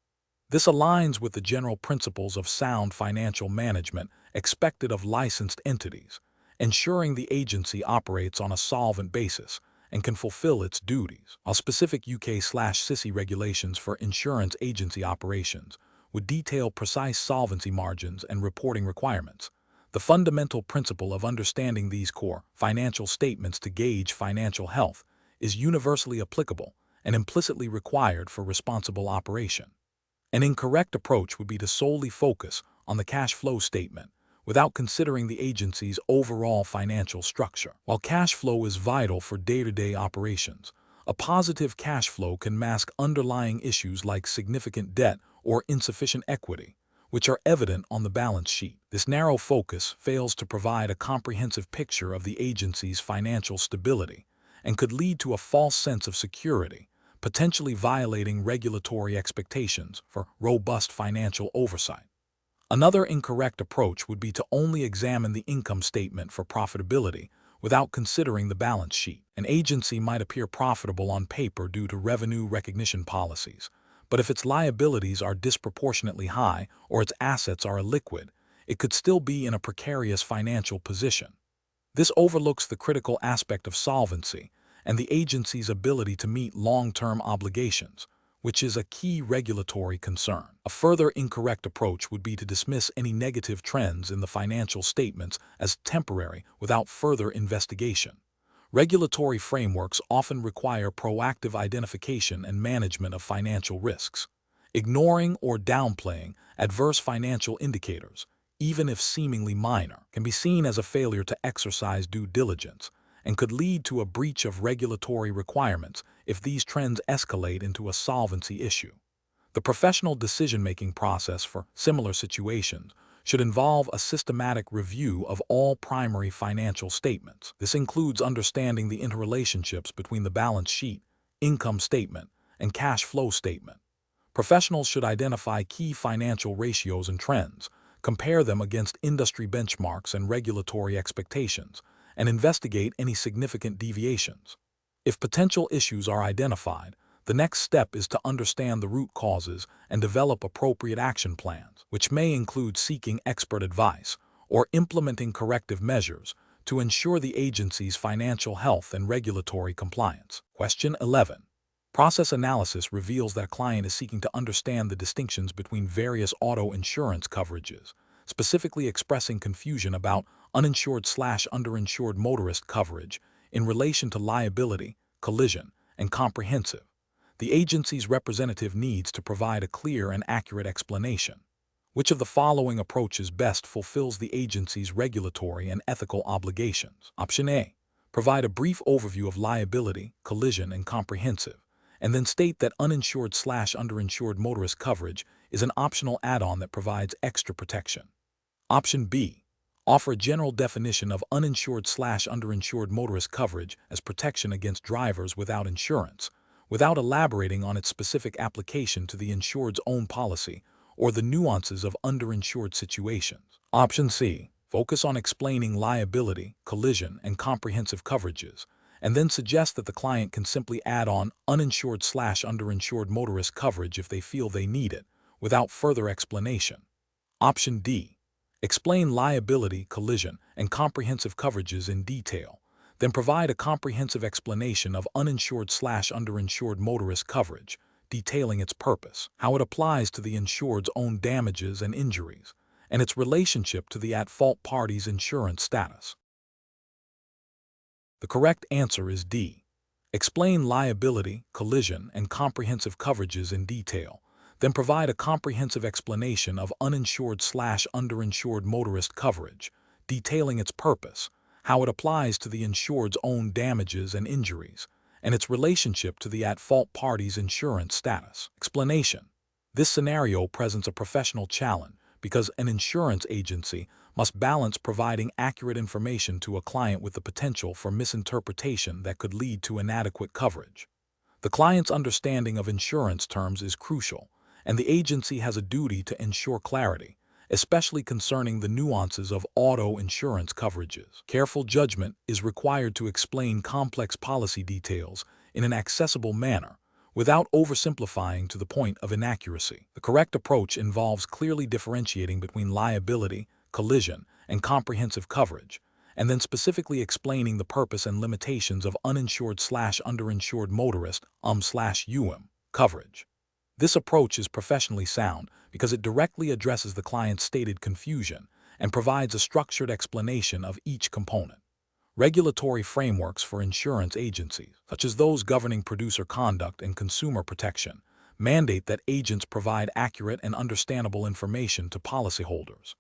This aligns with the general principles of sound financial management expected of licensed entities, ensuring the agency operates on a solvent basis and can fulfill its duties. While specific UK/SISI regulations for insurance agency operations would detail precise solvency margins and reporting requirements, the fundamental principle of understanding these core financial statements to gauge financial health is universally applicable and implicitly required for responsible operation. An incorrect approach would be to solely focus on the cash flow statement without considering the agency's overall financial structure. While cash flow is vital for day-to-day operations, a positive cash flow can mask underlying issues like significant debt or insufficient equity, which are evident on the balance sheet. This narrow focus fails to provide a comprehensive picture of the agency's financial stability and could lead to a false sense of security, potentially violating regulatory expectations for robust financial oversight. Another incorrect approach would be to only examine the income statement for profitability without considering the balance sheet. An agency might appear profitable on paper due to revenue recognition policies, but if its liabilities are disproportionately high or its assets are illiquid, it could still be in a precarious financial position. This overlooks the critical aspect of solvency and the agency's ability to meet long-term obligations, which is a key regulatory concern. A further incorrect approach would be to dismiss any negative trends in the financial statements as temporary without further investigation. Regulatory frameworks often require proactive identification and management of financial risks. Ignoring or downplaying adverse financial indicators, even if seemingly minor, can be seen as a failure to exercise due diligence and could lead to a breach of regulatory requirements if these trends escalate into a solvency issue. The professional decision-making process for similar situations should involve a systematic review of all primary financial statements. This includes understanding the interrelationships between the balance sheet, income statement, and cash flow statement. Professionals should identify key financial ratios and trends, compare them against industry benchmarks and regulatory expectations, and investigate any significant deviations. If potential issues are identified, the next step is to understand the root causes and develop appropriate action plans, which may include seeking expert advice or implementing corrective measures to ensure the agency's financial health and regulatory compliance. Question 11. Process analysis reveals that a client is seeking to understand the distinctions between various auto insurance coverages, specifically expressing confusion about uninsured/underinsured motorist coverage in relation to liability, collision, and comprehensive, the agency's representative needs to provide a clear and accurate explanation. Which of the following approaches best fulfills the agency's regulatory and ethical obligations? Option A. Provide a brief overview of liability, collision, and comprehensive, and then state that uninsured/underinsured motorist coverage is an optional add-on that provides extra protection. Option B. Offer a general definition of uninsured/underinsured motorist coverage as protection against drivers without insurance, without elaborating on its specific application to the insured's own policy or the nuances of underinsured situations. Option C. Focus on explaining liability, collision, and comprehensive coverages, and then suggest that the client can simply add on uninsured/underinsured motorist coverage if they feel they need it, without further explanation. Option D. Explain liability, collision, and comprehensive coverages in detail, then provide a comprehensive explanation of uninsured/underinsured motorist coverage, detailing its purpose, how it applies to the insured's own damages and injuries, and its relationship to the at-fault party's insurance status. The correct answer is D. Explain liability, collision, and comprehensive coverages in detail, then provide a comprehensive explanation of uninsured/underinsured motorist coverage, detailing its purpose, how it applies to the insured's own damages and injuries, and its relationship to the at-fault party's insurance status. Explanation. This scenario presents a professional challenge because an insurance agency must balance providing accurate information to a client with the potential for misinterpretation that could lead to inadequate coverage. The client's understanding of insurance terms is crucial, and the agency has a duty to ensure clarity, especially concerning the nuances of auto insurance coverages. Careful judgment is required to explain complex policy details in an accessible manner, without oversimplifying to the point of inaccuracy. The correct approach involves clearly differentiating between liability, collision, and comprehensive coverage, and then specifically explaining the purpose and limitations of uninsured/underinsured motorist UM coverage. This approach is professionally sound because it directly addresses the client's stated confusion and provides a structured explanation of each component. Regulatory frameworks for insurance agencies, such as those governing producer conduct and consumer protection, mandate that agents provide accurate and understandable information to policyholders.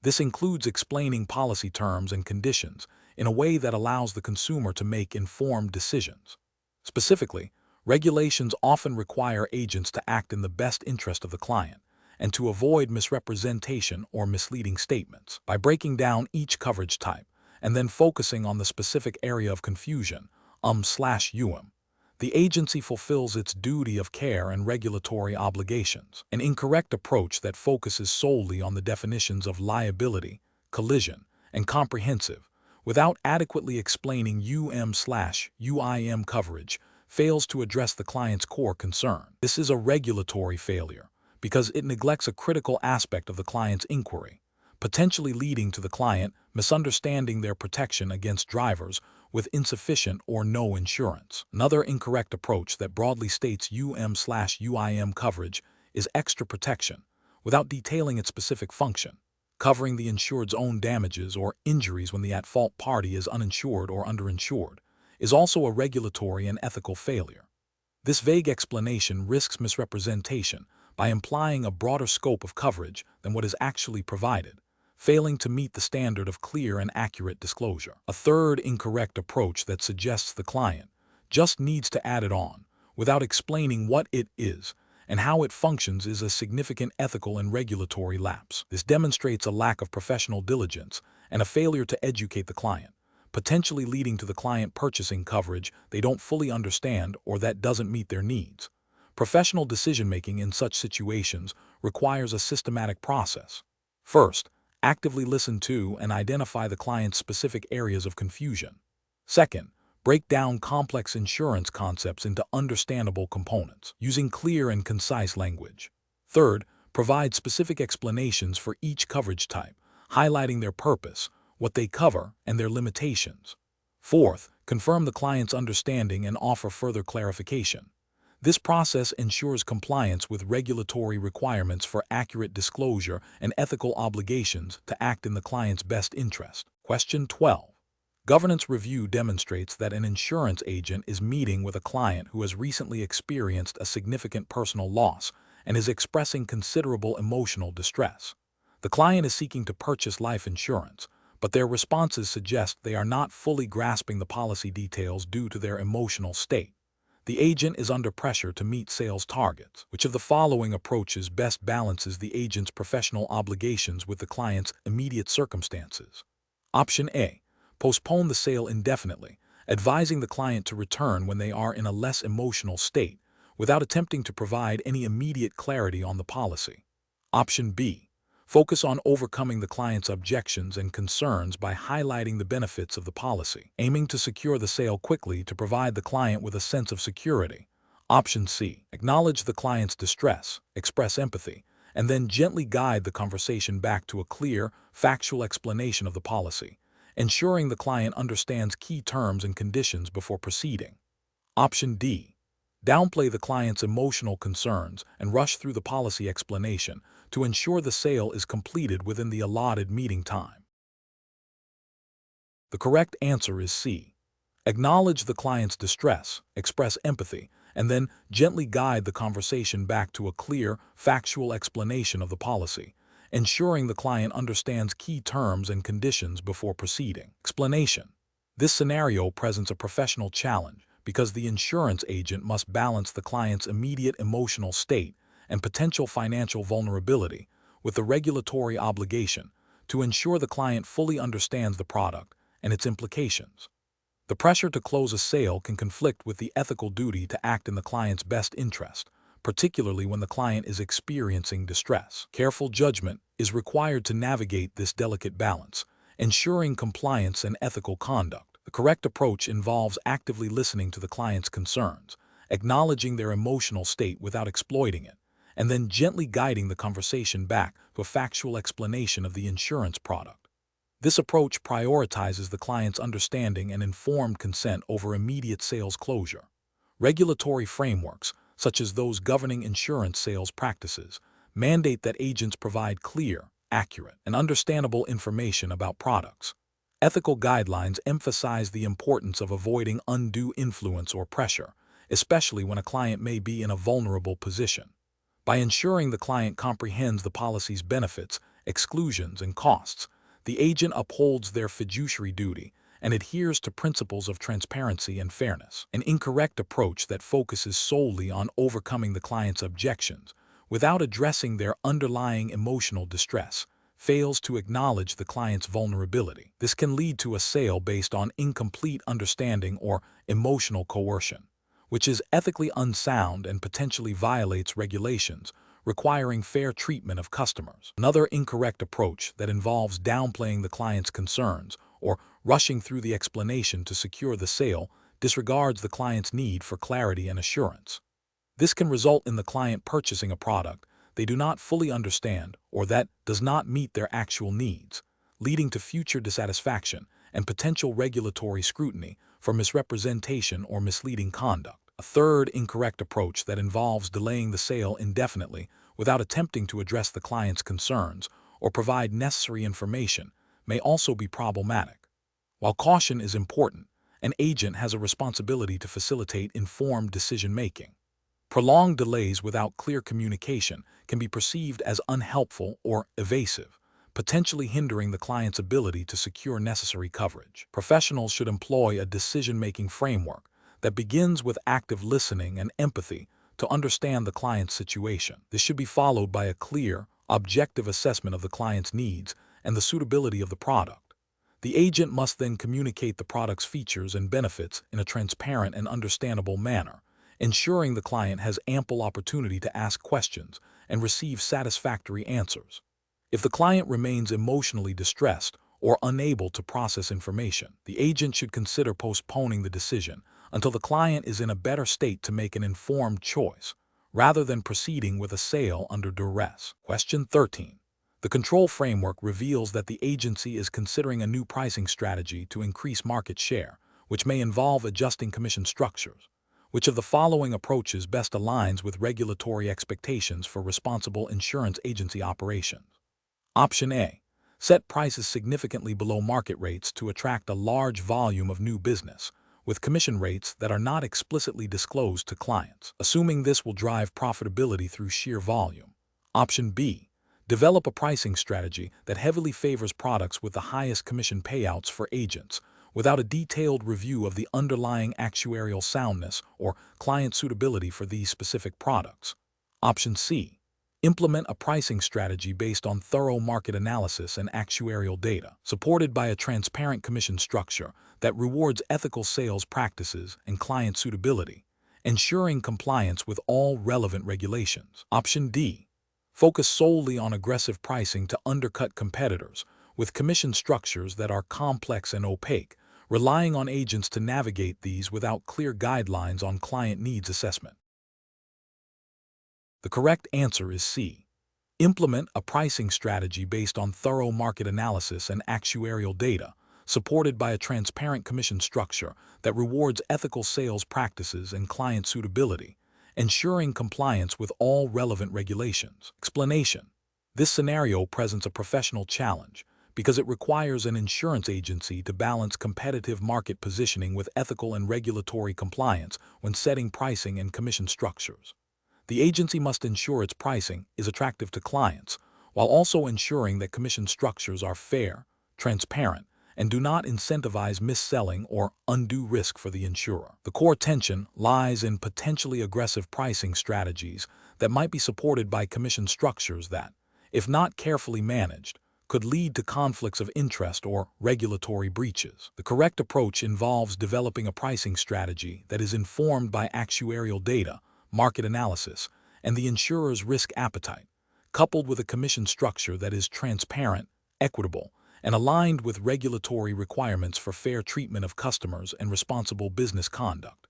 This includes explaining policy terms and conditions in a way that allows the consumer to make informed decisions. Specifically, regulations often require agents to act in the best interest of the client and to avoid misrepresentation or misleading statements. By breaking down each coverage type and then focusing on the specific area of confusion, UM, the agency fulfills its duty of care and regulatory obligations. An incorrect approach that focuses solely on the definitions of liability, collision, and comprehensive, without adequately explaining UM/UIM coverage, fails to address the client's core concern. This is a regulatory failure because it neglects a critical aspect of the client's inquiry, potentially leading to the client misunderstanding their protection against drivers with insufficient or no insurance. Another incorrect approach that broadly states UM/UIM coverage is extra protection, without detailing its specific function, covering the insured's own damages or injuries when the at-fault party is uninsured or underinsured, is also a regulatory and ethical failure. This vague explanation risks misrepresentation by implying a broader scope of coverage than what is actually provided, failing to meet the standard of clear and accurate disclosure. A third incorrect approach that suggests the client just needs to add it on, without explaining what it is and how it functions, is a significant ethical and regulatory lapse. This demonstrates a lack of professional diligence and a failure to educate the client, potentially leading to the client purchasing coverage they don't fully understand or that doesn't meet their needs. Professional decision-making in such situations requires a systematic process. First, actively listen to and identify the client's specific areas of confusion. Second, break down complex insurance concepts into understandable components, using clear and concise language. Third, provide specific explanations for each coverage type, highlighting their purpose, what they cover, and their limitations. Fourth, confirm the client's understanding and offer further clarification. This process ensures compliance with regulatory requirements for accurate disclosure and ethical obligations to act in the client's best interest. Question 12. Governance review demonstrates that an insurance agent is meeting with a client who has recently experienced a significant personal loss and is expressing considerable emotional distress. The client is seeking to purchase life insurance, but their responses suggest they are not fully grasping the policy details due to their emotional state. The agent is under pressure to meet sales targets. Which of the following approaches best balances the agent's professional obligations with the client's immediate circumstances? Option A. Postpone the sale indefinitely, advising the client to return when they are in a less emotional state, without attempting to provide any immediate clarity on the policy. Option B. Focus on overcoming the client's objections and concerns by highlighting the benefits of the policy, aiming to secure the sale quickly to provide the client with a sense of security. Option C. Acknowledge the client's distress, express empathy, and then gently guide the conversation back to a clear, factual explanation of the policy, ensuring the client understands key terms and conditions before proceeding. Option D. Downplay the client's emotional concerns and rush through the policy explanation to ensure the sale is completed within the allotted meeting time. The correct answer is C. Acknowledge the client's distress, express empathy, and then gently guide the conversation back to a clear, factual explanation of the policy, ensuring the client understands key terms and conditions before proceeding. Explanation. This scenario presents a professional challenge because the insurance agent must balance the client's immediate emotional state and potential financial vulnerability with the regulatory obligation to ensure the client fully understands the product and its implications. The pressure to close a sale can conflict with the ethical duty to act in the client's best interest, particularly when the client is experiencing distress. Careful judgment is required to navigate this delicate balance, ensuring compliance and ethical conduct. The correct approach involves actively listening to the client's concerns, acknowledging their emotional state without exploiting it, and then gently guiding the conversation back to a factual explanation of the insurance product. This approach prioritizes the client's understanding and informed consent over immediate sales closure. Regulatory frameworks, such as those governing insurance sales practices, mandate that agents provide clear, accurate, and understandable information about products. Ethical guidelines emphasize the importance of avoiding undue influence or pressure, especially when a client may be in a vulnerable position. By ensuring the client comprehends the policy's benefits, exclusions, and costs, the agent upholds their fiduciary duty and adheres to principles of transparency and fairness. An incorrect approach that focuses solely on overcoming the client's objections without addressing their underlying emotional distress fails to acknowledge the client's vulnerability. This can lead to a sale based on incomplete understanding or emotional coercion, which is ethically unsound and potentially violates regulations requiring fair treatment of customers. Another incorrect approach that involves downplaying the client's concerns or rushing through the explanation to secure the sale disregards the client's need for clarity and assurance. This can result in the client purchasing a product they do not fully understand or that does not meet their actual needs, leading to future dissatisfaction and potential regulatory scrutiny for misrepresentation or misleading conduct. A third incorrect approach that involves delaying the sale indefinitely without attempting to address the client's concerns or provide necessary information may also be problematic. While caution is important, an agent has a responsibility to facilitate informed decision-making. Prolonged delays without clear communication can be perceived as unhelpful or evasive, potentially hindering the client's ability to secure necessary coverage. Professionals should employ a decision-making framework that begins with active listening and empathy to understand the client's situation. This should be followed by a clear, objective assessment of the client's needs and the suitability of the product. The agent must then communicate the product's features and benefits in a transparent and understandable manner, ensuring the client has ample opportunity to ask questions and receive satisfactory answers. If the client remains emotionally distressed or unable to process information, the agent should consider postponing the decision until the client is in a better state to make an informed choice, rather than proceeding with a sale under duress. Question 13. The control framework reveals that the agency is considering a new pricing strategy to increase market share, which may involve adjusting commission structures. Which of the following approaches best aligns with regulatory expectations for responsible insurance agency operations? Option A. Set prices significantly below market rates to attract a large volume of new business, with commission rates that are not explicitly disclosed to clients, assuming this will drive profitability through sheer volume. Option B. Develop a pricing strategy that heavily favors products with the highest commission payouts for agents, without a detailed review of the underlying actuarial soundness or client suitability for these specific products. Option C. Implement a pricing strategy based on thorough market analysis and actuarial data, supported by a transparent commission structure that rewards ethical sales practices and client suitability, ensuring compliance with all relevant regulations. Option D. Focus solely on aggressive pricing to undercut competitors, with commission structures that are complex and opaque, relying on agents to navigate these without clear guidelines on client needs assessment. The correct answer is C. Implement a pricing strategy based on thorough market analysis and actuarial data, supported by a transparent commission structure that rewards ethical sales practices and client suitability, ensuring compliance with all relevant regulations. Explanation: this scenario presents a professional challenge because it requires an insurance agency to balance competitive market positioning with ethical and regulatory compliance when setting pricing and commission structures. The agency must ensure its pricing is attractive to clients, while also ensuring that commission structures are fair, transparent, and do not incentivize mis-selling or undue risk for the insurer. The core tension lies in potentially aggressive pricing strategies that might be supported by commission structures that, if not carefully managed, could lead to conflicts of interest or regulatory breaches. The correct approach involves developing a pricing strategy that is informed by actuarial data, market analysis, and the insurer's risk appetite, coupled with a commission structure that is transparent, equitable, and aligned with regulatory requirements for fair treatment of customers and responsible business conduct.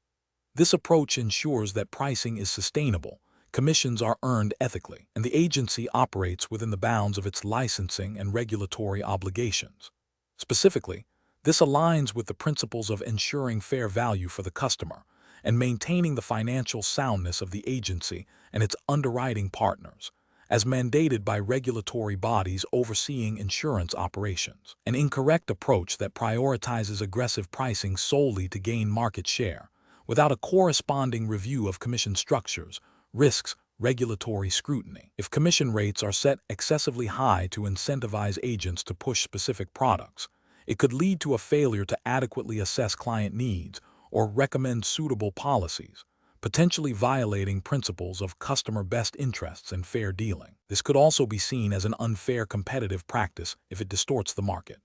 This approach ensures that pricing is sustainable, commissions are earned ethically, and the agency operates within the bounds of its licensing and regulatory obligations. Specifically, this aligns with the principles of ensuring fair value for the customer and maintaining the financial soundness of the agency and its underwriting partners, as mandated by regulatory bodies overseeing insurance operations. An incorrect approach that prioritizes aggressive pricing solely to gain market share, without a corresponding review of commission structures, risks regulatory scrutiny. If commission rates are set excessively high to incentivize agents to push specific products, it could lead to a failure to adequately assess client needs or recommend suitable policies, potentially violating principles of customer best interests and fair dealing. This could also be seen as an unfair competitive practice if it distorts the market.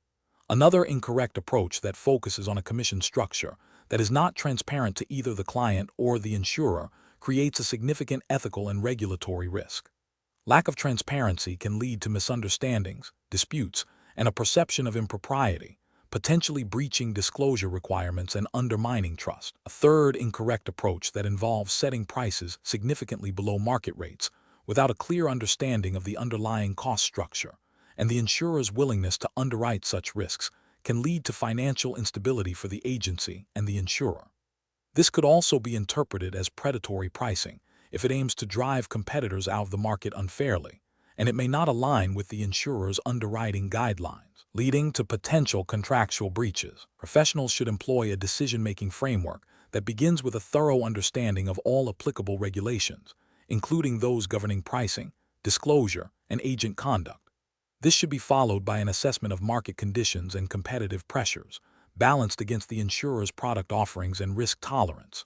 Another incorrect approach that focuses on a commission structure that is not transparent to either the client or the insurer creates a significant ethical and regulatory risk. Lack of transparency can lead to misunderstandings, disputes, and a perception of impropriety, potentially breaching disclosure requirements and undermining trust. A third incorrect approach that involves setting prices significantly below market rates without a clear understanding of the underlying cost structure and the insurer's willingness to underwrite such risks can lead to financial instability for the agency and the insurer. This could also be interpreted as predatory pricing if it aims to drive competitors out of the market unfairly, and it may not align with the insurer's underwriting guidelines, leading to potential contractual breaches. Professionals should employ a decision-making framework that begins with a thorough understanding of all applicable regulations, including those governing pricing, disclosure, and agent conduct. This should be followed by an assessment of market conditions and competitive pressures, balanced against the insurer's product offerings and risk tolerance.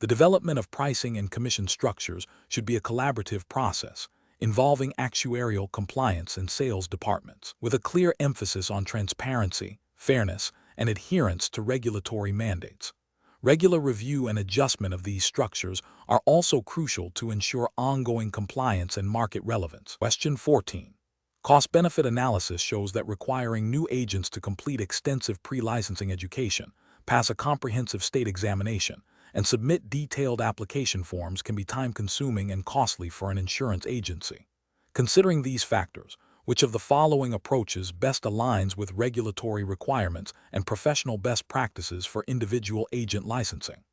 The development of pricing and commission structures should be a collaborative process, involving actuarial compliance and sales departments, with a clear emphasis on transparency, fairness, and adherence to regulatory mandates. Regular review and adjustment of these structures are also crucial to ensure ongoing compliance and market relevance. Question 14. Cost-benefit analysis shows that requiring new agents to complete extensive pre-licensing education, pass a comprehensive state examination, and submit detailed application forms can be time-consuming and costly for an insurance agency. Considering these factors, which of the following approaches best aligns with regulatory requirements and professional best practices for individual agent licensing?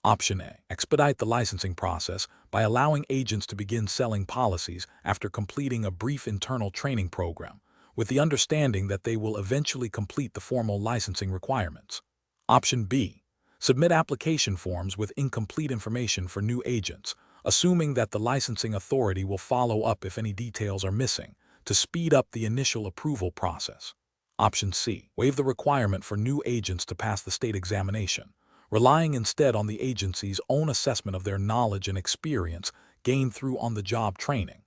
Option A. Expedite the licensing process by allowing agents to begin selling policies after completing a brief internal training program, with the understanding that they will eventually complete the formal licensing requirements. Option B. Submit application forms with incomplete information for new agents, assuming that the licensing authority will follow up if any details are missing, to speed up the initial approval process. Option C. Waive the requirement for new agents to pass the state examination, relying instead on the agency's own assessment of their knowledge and experience gained through on-the-job training.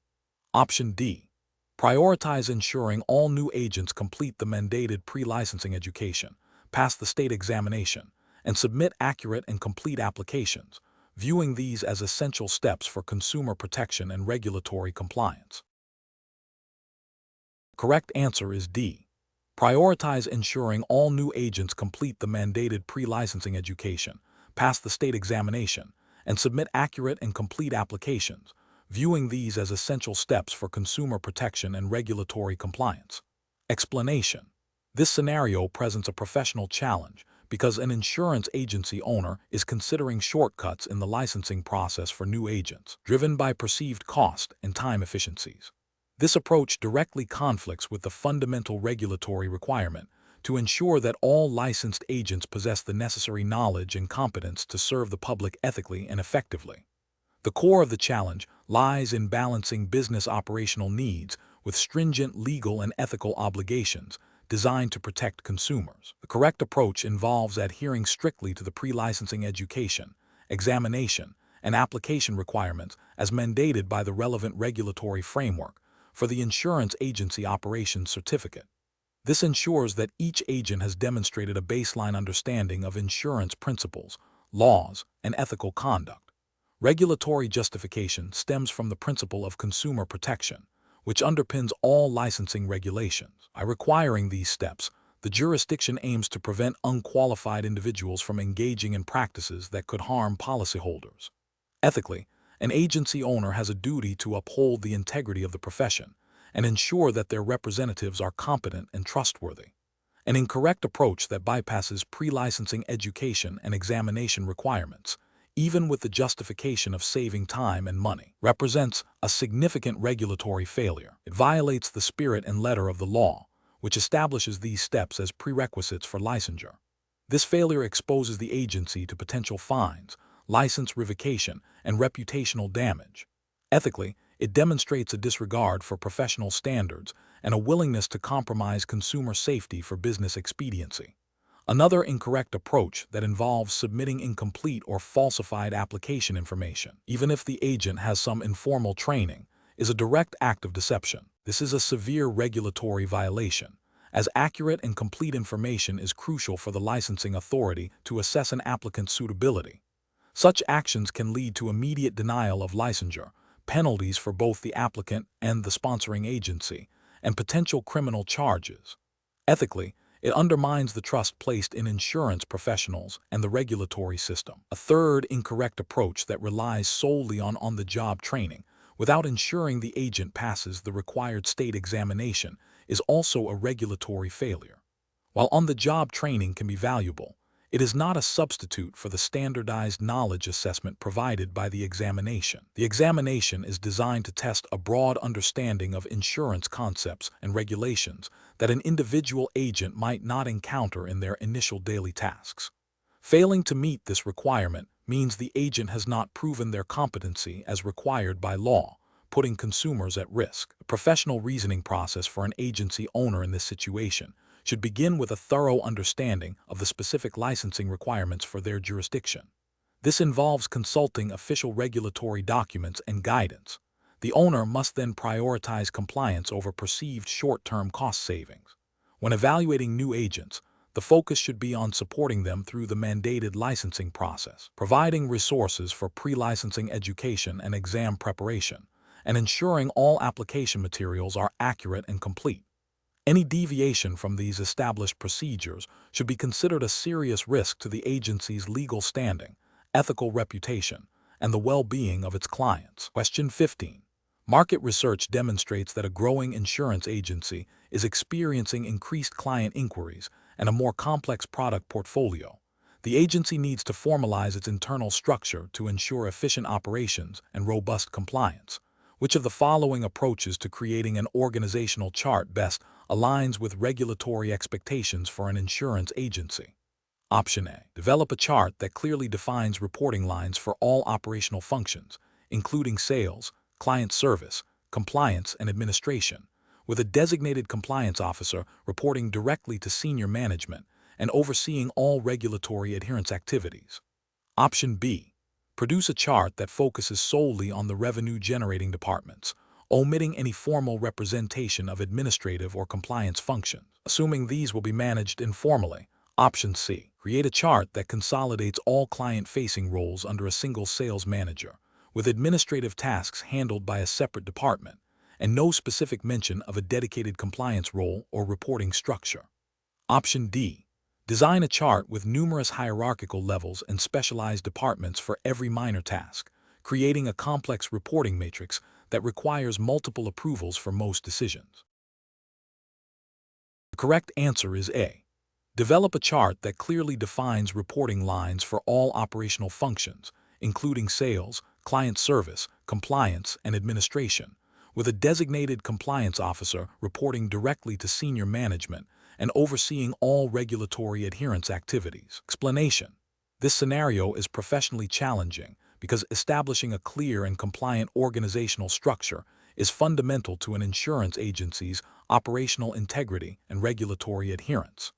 Option D. Prioritize ensuring all new agents complete the mandated pre-licensing education, pass the state examination, and submit accurate and complete applications, viewing these as essential steps for consumer protection and regulatory compliance. Correct answer is D. Prioritize ensuring all new agents complete the mandated pre-licensing education, pass the state examination, and submit accurate and complete applications, viewing these as essential steps for consumer protection and regulatory compliance. Explanation. This scenario presents a professional challenge because an insurance agency owner is considering shortcuts in the licensing process for new agents, driven by perceived cost and time efficiencies. This approach directly conflicts with the fundamental regulatory requirement to ensure that all licensed agents possess the necessary knowledge and competence to serve the public ethically and effectively. The core of the challenge lies in balancing business operational needs with stringent legal and ethical obligations designed to protect consumers. The correct approach involves adhering strictly to the pre-licensing education, examination, and application requirements as mandated by the relevant regulatory framework for the Insurance Agency Operations Certificate. This ensures that each agent has demonstrated a baseline understanding of insurance principles, laws, and ethical conduct. Regulatory justification stems from the principle of consumer protection, which underpins all licensing regulations. By requiring these steps, the jurisdiction aims to prevent unqualified individuals from engaging in practices that could harm policyholders. Ethically, an agency owner has a duty to uphold the integrity of the profession and ensure that their representatives are competent and trustworthy. An incorrect approach that bypasses pre-licensing education and examination requirements, even with the justification of saving time and money, represents a significant regulatory failure. It violates the spirit and letter of the law, which establishes these steps as prerequisites for licensure. This failure exposes the agency to potential fines, license revocation, and reputational damage. Ethically, it demonstrates a disregard for professional standards and a willingness to compromise consumer safety for business expediency. Another incorrect approach that involves submitting incomplete or falsified application information, even if the agent has some informal training, is a direct act of deception. This is a severe regulatory violation, as accurate and complete information is crucial for the licensing authority to assess an applicant's suitability. Such actions can lead to immediate denial of licensure, penalties for both the applicant and the sponsoring agency, and potential criminal charges. Ethically, it undermines the trust placed in insurance professionals and the regulatory system. A third incorrect approach that relies solely on on-the-job training without ensuring the agent passes the required state examination is also a regulatory failure. While on-the-job training can be valuable, it is not a substitute for the standardized knowledge assessment provided by the examination. The examination is designed to test a broad understanding of insurance concepts and regulations that an individual agent might not encounter in their initial daily tasks. Failing to meet this requirement means the agent has not proven their competency as required by law, putting consumers at risk. The professional reasoning process for an agency owner in this situation should begin with a thorough understanding of the specific licensing requirements for their jurisdiction. This involves consulting official regulatory documents and guidance. The owner must then prioritize compliance over perceived short-term cost savings. When evaluating new agents, the focus should be on supporting them through the mandated licensing process, providing resources for pre-licensing education and exam preparation, and ensuring all application materials are accurate and complete. Any deviation from these established procedures should be considered a serious risk to the agency's legal standing, ethical reputation, and the well-being of its clients. Question 15. Market research demonstrates that a growing insurance agency is experiencing increased client inquiries and a more complex product portfolio. The agency needs to formalize its internal structure to ensure efficient operations and robust compliance, Which of the following approaches to creating an organizational chart best aligns with regulatory expectations for an insurance agency? Option A. Develop a chart that clearly defines reporting lines for all operational functions, including sales, client service, compliance, and administration, with a designated compliance officer reporting directly to senior management and overseeing all regulatory adherence activities. Option B. Produce a chart that focuses solely on the revenue-generating departments, omitting any formal representation of administrative or compliance functions, assuming these will be managed informally. Option C. Create a chart that consolidates all client-facing roles under a single sales manager, with administrative tasks handled by a separate department, and no specific mention of a dedicated compliance role or reporting structure. Option D. Design a chart with numerous hierarchical levels and specialized departments for every minor task, creating a complex reporting matrix that requires multiple approvals for most decisions. The correct answer is A. Develop a chart that clearly defines reporting lines for all operational functions, including sales, client service, compliance, and administration, with a designated compliance officer reporting directly to senior management and overseeing all regulatory adherence activities. Explanation: this scenario is professionally challenging because establishing a clear and compliant organizational structure is fundamental to an insurance agency's operational integrity and regulatory adherence.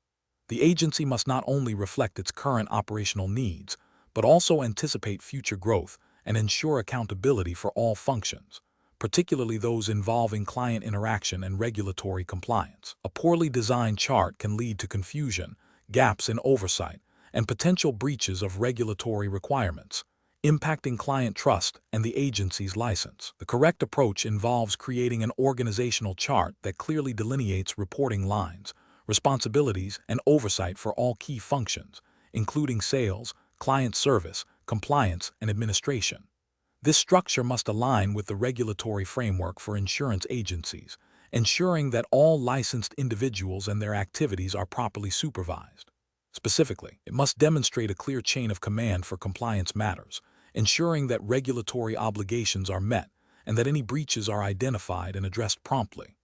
The agency must not only reflect its current operational needs, but also anticipate future growth and ensure accountability for all functions, particularly those involving client interaction and regulatory compliance. A poorly designed chart can lead to confusion, gaps in oversight, and potential breaches of regulatory requirements, impacting client trust and the agency's license. The correct approach involves creating an organizational chart that clearly delineates reporting lines, responsibilities, and oversight for all key functions, including sales, client service, compliance, and administration. This structure must align with the regulatory framework for insurance agencies, ensuring that all licensed individuals and their activities are properly supervised. Specifically, it must demonstrate a clear chain of command for compliance matters, ensuring that regulatory obligations are met and that any breaches are identified and addressed promptly.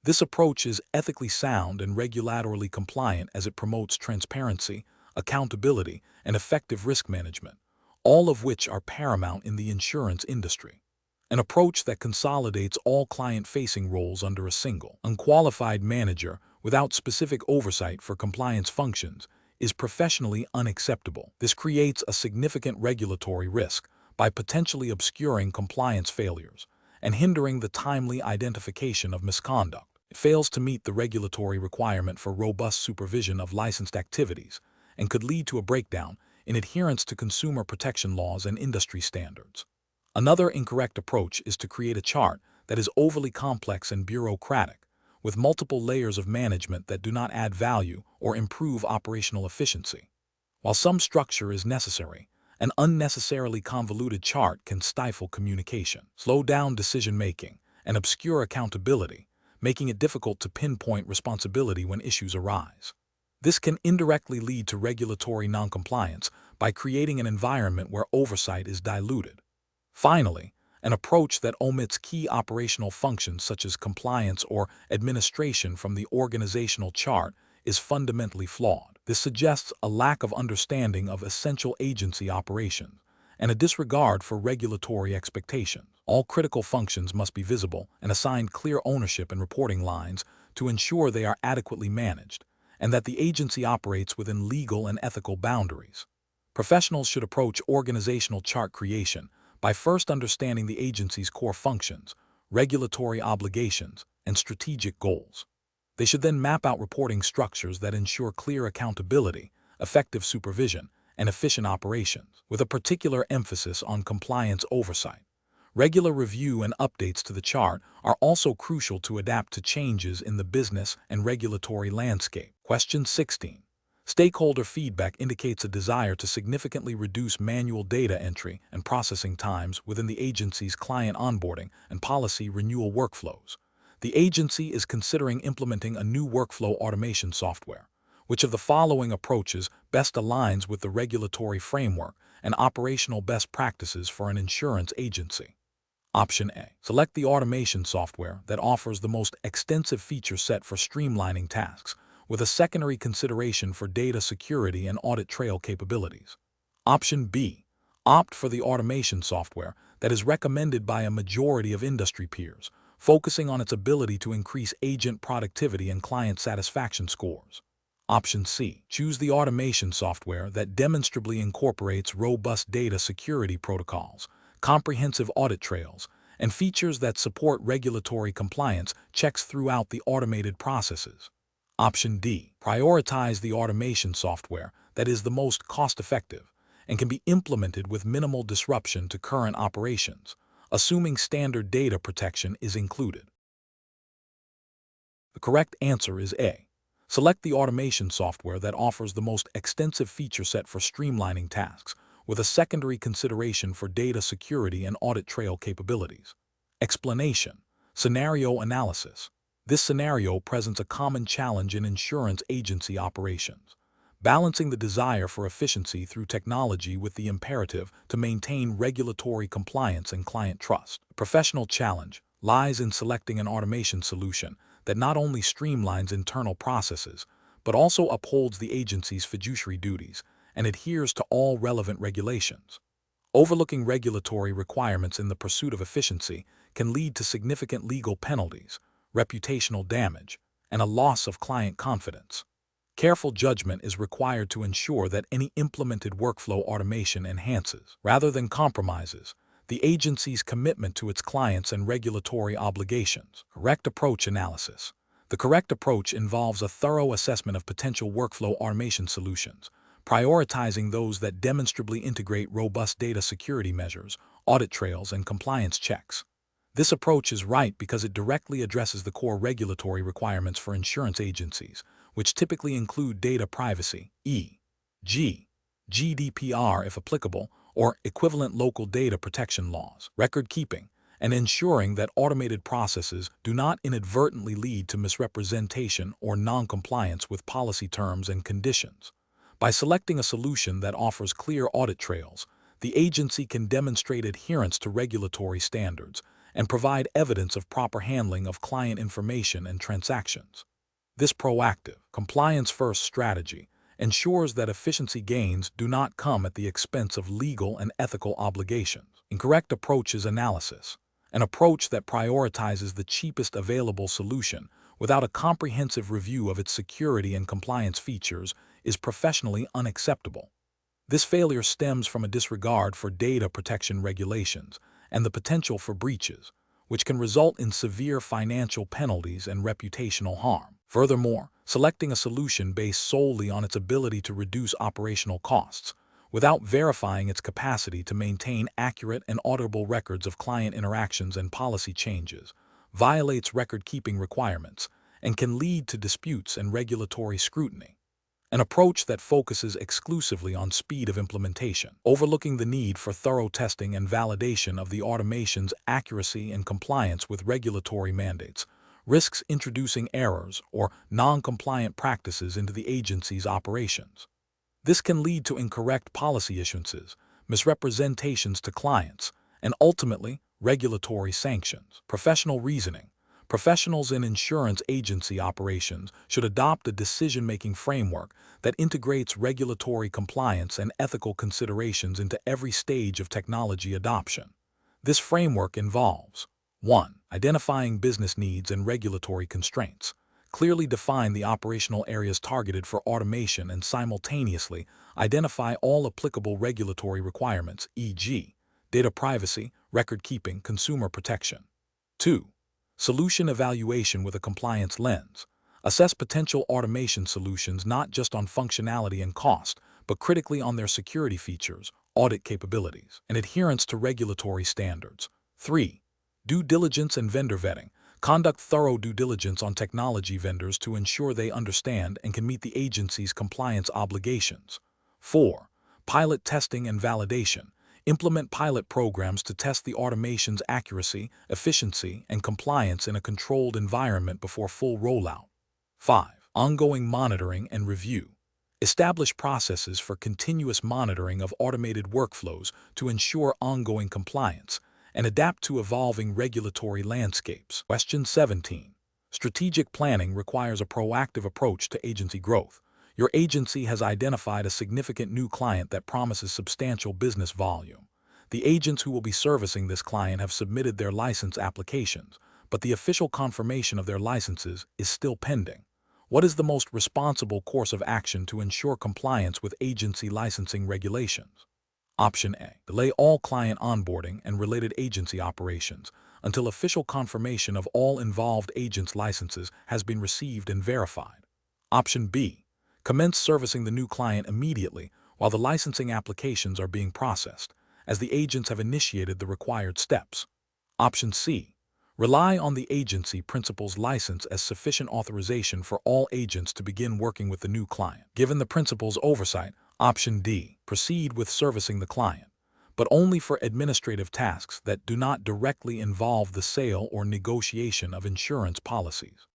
This approach is ethically sound and regulatorily compliant as it promotes transparency, accountability, and effective risk management, all of which are paramount in the insurance industry. An approach that consolidates all client-facing roles under a single, unqualified manager without specific oversight for compliance functions is professionally unacceptable. This creates a significant regulatory risk by potentially obscuring compliance failures and hindering the timely identification of misconduct. It fails to meet the regulatory requirement for robust supervision of licensed activities and could lead to a breakdown in adherence to consumer protection laws and industry standards. Another incorrect approach is to create a chart that is overly complex and bureaucratic, with multiple layers of management that do not add value or improve operational efficiency. While some structure is necessary, an unnecessarily convoluted chart can stifle communication, slow down decision-making, and obscure accountability, making it difficult to pinpoint responsibility when issues arise. This can indirectly lead to regulatory noncompliance by creating an environment where oversight is diluted. Finally, an approach that omits key operational functions such as compliance or administration from the organizational chart is fundamentally flawed. This suggests a lack of understanding of essential agency operations and a disregard for regulatory expectations. All critical functions must be visible and assigned clear ownership and reporting lines to ensure they are adequately managed and that the agency operates within legal and ethical boundaries. Professionals should approach organizational chart creation by first understanding the agency's core functions, regulatory obligations, and strategic goals. They should then map out reporting structures that ensure clear accountability, effective supervision, and efficient operations, with a particular emphasis on compliance oversight. Regular review and updates to the chart are also crucial to adapt to changes in the business and regulatory landscape. Question 16. Stakeholder feedback indicates a desire to significantly reduce manual data entry and processing times within the agency's client onboarding and policy renewal workflows. The agency is considering implementing a new workflow automation software. Which of the following approaches best aligns with the regulatory framework and operational best practices for an insurance agency? Option A. Select the automation software that offers the most extensive feature set for streamlining tasks, with a secondary consideration for data security and audit trail capabilities. Option B. Opt for the automation software that is recommended by a majority of industry peers, focusing on its ability to increase agent productivity and client satisfaction scores. Option C. Choose the automation software that demonstrably incorporates robust data security protocols, comprehensive audit trails, and features that support regulatory compliance checks throughout the automated processes. Option D. Prioritize the automation software that is the most cost-effective and can be implemented with minimal disruption to current operations, assuming standard data protection is included. The correct answer is A. Select the automation software that offers the most extensive feature set for streamlining tasks, with a secondary consideration for data security and audit trail capabilities. Explanation: Scenario analysis. This scenario presents a common challenge in insurance agency operations, balancing the desire for efficiency through technology with the imperative to maintain regulatory compliance and client trust. The professional challenge lies in selecting an automation solution that not only streamlines internal processes, but also upholds the agency's fiduciary duties and adheres to all relevant regulations. Overlooking regulatory requirements in the pursuit of efficiency can lead to significant legal penalties, reputational damage, and a loss of client confidence. Careful judgment is required to ensure that any implemented workflow automation enhances, rather than compromises, the agency's commitment to its clients and regulatory obligations. Correct approach analysis. The correct approach involves a thorough assessment of potential workflow automation solutions, prioritizing those that demonstrably integrate robust data security measures, audit trails, and compliance checks. This approach is right because it directly addresses the core regulatory requirements for insurance agencies, which typically include data privacy, e.g., GDPR if applicable, or equivalent local data protection laws, record keeping, and ensuring that automated processes do not inadvertently lead to misrepresentation or non-compliance with policy terms and conditions. By selecting a solution that offers clear audit trails, the agency can demonstrate adherence to regulatory standards and provide evidence of proper handling of client information and transactions. This proactive, compliance-first strategy ensures that efficiency gains do not come at the expense of legal and ethical obligations. Incorrect approach is analysis. An approach that prioritizes the cheapest available solution without a comprehensive review of its security and compliance features is professionally unacceptable. This failure stems from a disregard for data protection regulations and the potential for breaches, which can result in severe financial penalties and reputational harm. Furthermore, selecting a solution based solely on its ability to reduce operational costs, without verifying its capacity to maintain accurate and auditable records of client interactions and policy changes, violates record-keeping requirements and can lead to disputes and regulatory scrutiny. An approach that focuses exclusively on speed of implementation, overlooking the need for thorough testing and validation of the automation's accuracy and compliance with regulatory mandates, risks introducing errors or non-compliant practices into the agency's operations. This can lead to incorrect policy issuances, misrepresentations to clients, and ultimately, regulatory sanctions. Professional reasoning. Professionals in insurance agency operations should adopt a decision-making framework that integrates regulatory compliance and ethical considerations into every stage of technology adoption. This framework involves 1. Identifying business needs and regulatory constraints. Clearly define the operational areas targeted for automation and simultaneously identify all applicable regulatory requirements, e.g., data privacy, record-keeping, consumer protection. 2. Solution evaluation with a compliance lens. Assess potential automation solutions not just on functionality and cost, but critically on their security features, audit capabilities, and adherence to regulatory standards. 3. Due diligence and vendor vetting. Conduct thorough due diligence on technology vendors to ensure they understand and can meet the agency's compliance obligations. 4. Pilot testing and validation. Implement pilot programs to test the automation's accuracy, efficiency, and compliance in a controlled environment before full rollout. 5. Ongoing monitoring and review. Establish processes for continuous monitoring of automated workflows to ensure ongoing compliance and adapt to evolving regulatory landscapes. Question 17. Strategic planning requires a proactive approach to agency growth. Your agency has identified a significant new client that promises substantial business volume. The agents who will be servicing this client have submitted their license applications, but the official confirmation of their licenses is still pending. What is the most responsible course of action to ensure compliance with agency licensing regulations? Option A. Delay all client onboarding and related agency operations until official confirmation of all involved agents' licenses has been received and verified. Option B. Commence servicing the new client immediately while the licensing applications are being processed, as the agents have initiated the required steps. Option C. Rely on the agency principal's license as sufficient authorization for all agents to begin working with the new client. Given the principal's oversight, Option D. Proceed with servicing the client, but only for administrative tasks that do not directly involve the sale or negotiation of insurance policies.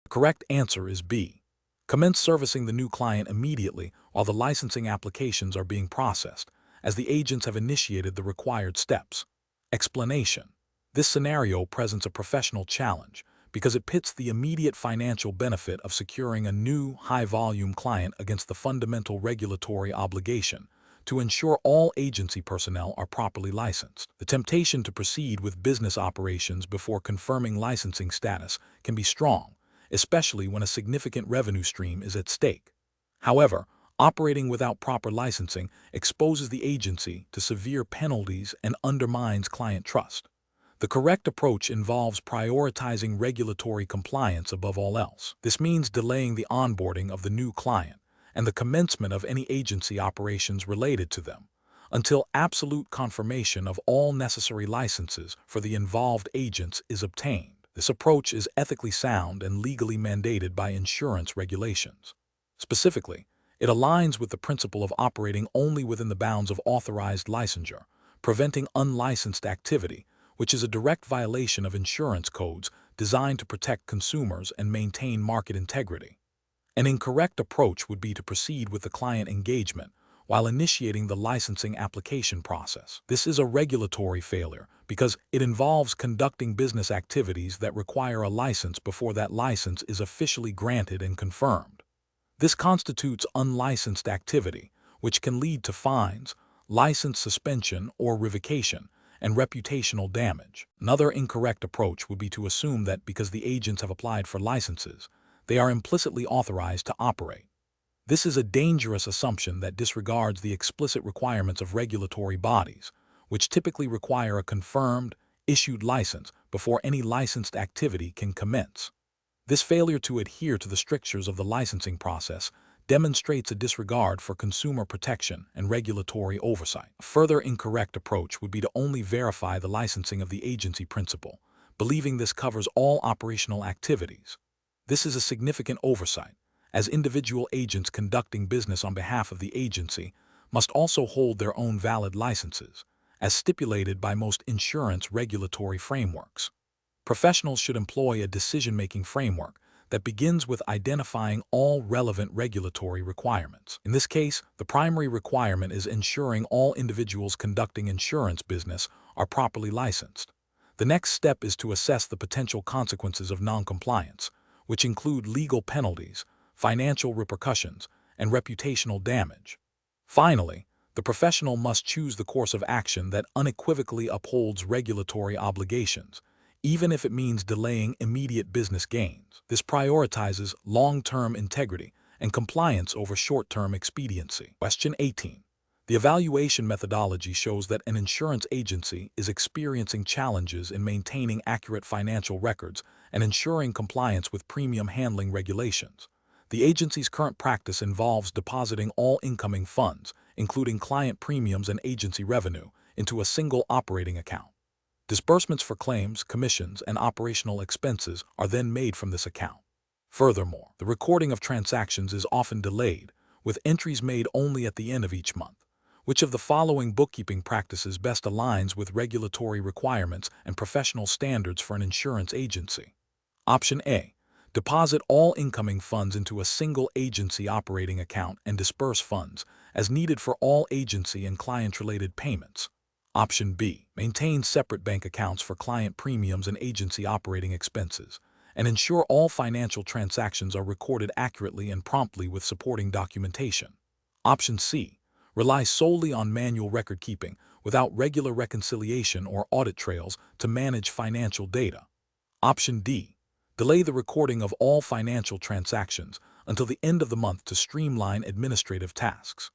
The correct answer is B. Commence servicing the new client immediately while the licensing applications are being processed, as the agents have initiated the required steps. Explanation. This scenario presents a professional challenge because it pits the immediate financial benefit of securing a new, high-volume client against the fundamental regulatory obligation to ensure all agency personnel are properly licensed. The temptation to proceed with business operations before confirming licensing status can be strong, especially when a significant revenue stream is at stake. However, operating without proper licensing exposes the agency to severe penalties and undermines client trust. The correct approach involves prioritizing regulatory compliance above all else. This means delaying the onboarding of the new client and the commencement of any agency operations related to them until absolute confirmation of all necessary licenses for the involved agents is obtained. This approach is ethically sound and legally mandated by insurance regulations. Specifically, it aligns with the principle of operating only within the bounds of authorized licensure, preventing unlicensed activity, which is a direct violation of insurance codes designed to protect consumers and maintain market integrity. An incorrect approach would be to proceed with the client engagement while initiating the licensing application process. This is a regulatory failure because it involves conducting business activities that require a license before that license is officially granted and confirmed. This constitutes unlicensed activity, which can lead to fines, license suspension or revocation, and reputational damage. Another incorrect approach would be to assume that because the agents have applied for licenses, they are implicitly authorized to operate. This is a dangerous assumption that disregards the explicit requirements of regulatory bodies, which typically require a confirmed, issued license before any licensed activity can commence. This failure to adhere to the strictures of the licensing process demonstrates a disregard for consumer protection and regulatory oversight. A further incorrect approach would be to only verify the licensing of the agency principal, believing this covers all operational activities. This is a significant oversight, as individual agents conducting business on behalf of the agency must also hold their own valid licenses, as stipulated by most insurance regulatory frameworks. Professionals should employ a decision-making framework that begins with identifying all relevant regulatory requirements. In this case, the primary requirement is ensuring all individuals conducting insurance business are properly licensed. The next step is to assess the potential consequences of noncompliance, which include legal penalties, financial repercussions, and reputational damage. Finally, the professional must choose the course of action that unequivocally upholds regulatory obligations, even if it means delaying immediate business gains. This prioritizes long-term integrity and compliance over short-term expediency. Question 18. The evaluation methodology shows that an insurance agency is experiencing challenges in maintaining accurate financial records and ensuring compliance with premium handling regulations. The agency's current practice involves depositing all incoming funds, including client premiums and agency revenue, into a single operating account. Disbursements for claims, commissions, and operational expenses are then made from this account. Furthermore, the recording of transactions is often delayed, with entries made only at the end of each month. Which of the following bookkeeping practices best aligns with regulatory requirements and professional standards for an insurance agency? Option A. Deposit all incoming funds into a single agency operating account and disburse funds as needed for all agency and client-related payments. Option B. Maintain separate bank accounts for client premiums and agency operating expenses, and ensure all financial transactions are recorded accurately and promptly with supporting documentation. Option C. Rely solely on manual record keeping without regular reconciliation or audit trails to manage financial data. Option D. Delay the recording of all financial transactions until the end of the month to streamline administrative tasks.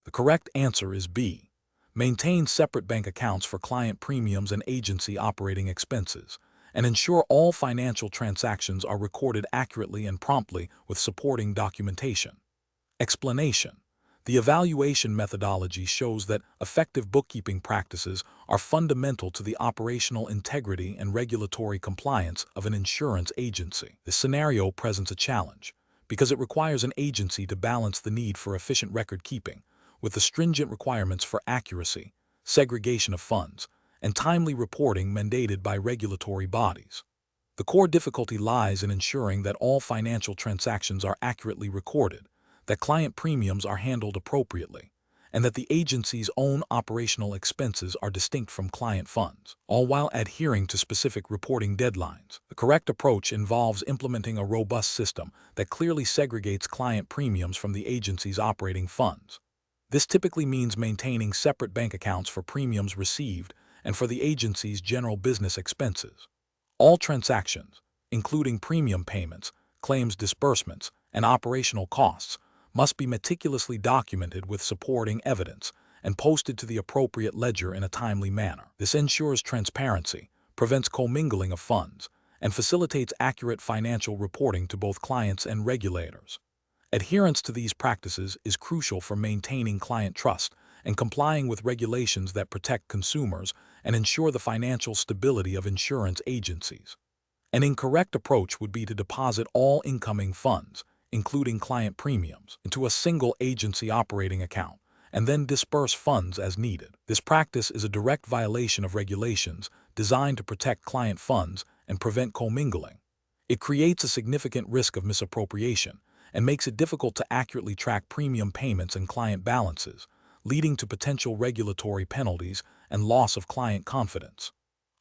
The correct answer is B. Maintain separate bank accounts for client premiums and agency operating expenses, and ensure all financial transactions are recorded accurately and promptly with supporting documentation. Explanation: the evaluation methodology shows that effective bookkeeping practices are fundamental to the operational integrity and regulatory compliance of an insurance agency. This scenario presents a challenge because it requires an agency to balance the need for efficient record keeping with the stringent requirements for accuracy, segregation of funds, and timely reporting mandated by regulatory bodies. The core difficulty lies in ensuring that all financial transactions are accurately recorded, that client premiums are handled appropriately, and that the agency's own operational expenses are distinct from client funds, all while adhering to specific reporting deadlines. The correct approach involves implementing a robust system that clearly segregates client premiums from the agency's operating funds. This typically means maintaining separate bank accounts for premiums received and for the agency's general business expenses. All transactions, including premium payments, claims disbursements, and operational costs, must be meticulously documented with supporting evidence and posted to the appropriate ledger in a timely manner. This ensures transparency, prevents commingling of funds, and facilitates accurate financial reporting to both clients and regulators. Adherence to these practices is crucial for maintaining client trust and complying with regulations that protect consumers and ensure the financial stability of insurance agencies. An incorrect approach would be to deposit all incoming funds, including client premiums, into a single agency operating account and then disperse funds as needed. This practice is a direct violation of regulations designed to protect client funds and prevent commingling. It creates a significant risk of misappropriation and makes it difficult to accurately track premium payments and client balances, leading to potential regulatory penalties and loss of client confidence.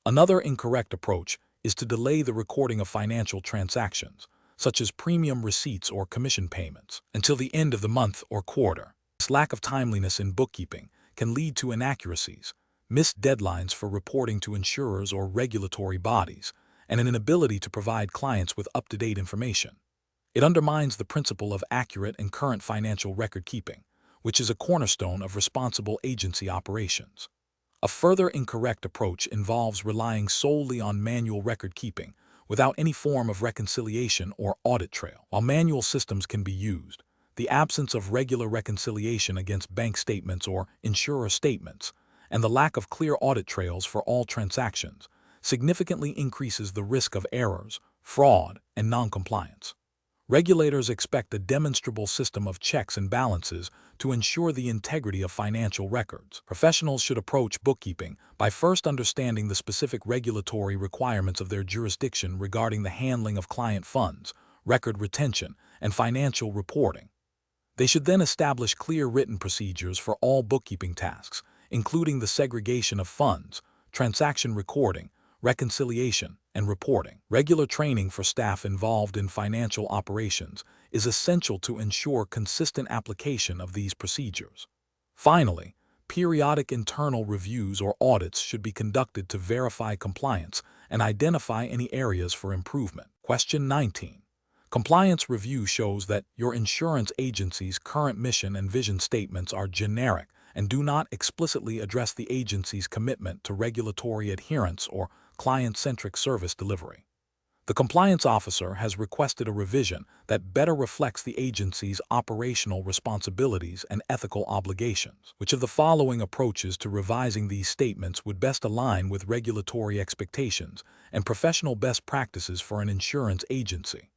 Another incorrect approach is to delay the recording of financial transactions, such as premium receipts or commission payments, until the end of the month or quarter. This lack of timeliness in bookkeeping can lead to inaccuracies, missed deadlines for reporting to insurers or regulatory bodies, and an inability to provide clients with up-to-date information. It undermines the principle of accurate and current financial record keeping, which is a cornerstone of responsible agency operations. A further incorrect approach involves relying solely on manual record keeping without any form of reconciliation or audit trail. While manual systems can be used, the absence of regular reconciliation against bank statements or insurer statements and the lack of clear audit trails for all transactions significantly increases the risk of errors, fraud, and noncompliance. Regulators expect a demonstrable system of checks and balances to ensure the integrity of financial records. Professionals should approach bookkeeping by first understanding the specific regulatory requirements of their jurisdiction regarding the handling of client funds, record retention, and financial reporting. They should then establish clear written procedures for all bookkeeping tasks, including the segregation of funds, transaction recording, reconciliation, and reporting. Regular training for staff involved in financial operations is essential to ensure consistent application of these procedures. Finally, periodic internal reviews or audits should be conducted to verify compliance and identify any areas for improvement. Question 19. Compliance review shows that your insurance agency's current mission and vision statements are generic and do not explicitly address the agency's commitment to regulatory adherence or client-centric service delivery. The compliance officer has requested a revision that better reflects the agency's operational responsibilities and ethical obligations. Which of the following approaches to revising these statements would best align with regulatory expectations and professional best practices for an insurance agency?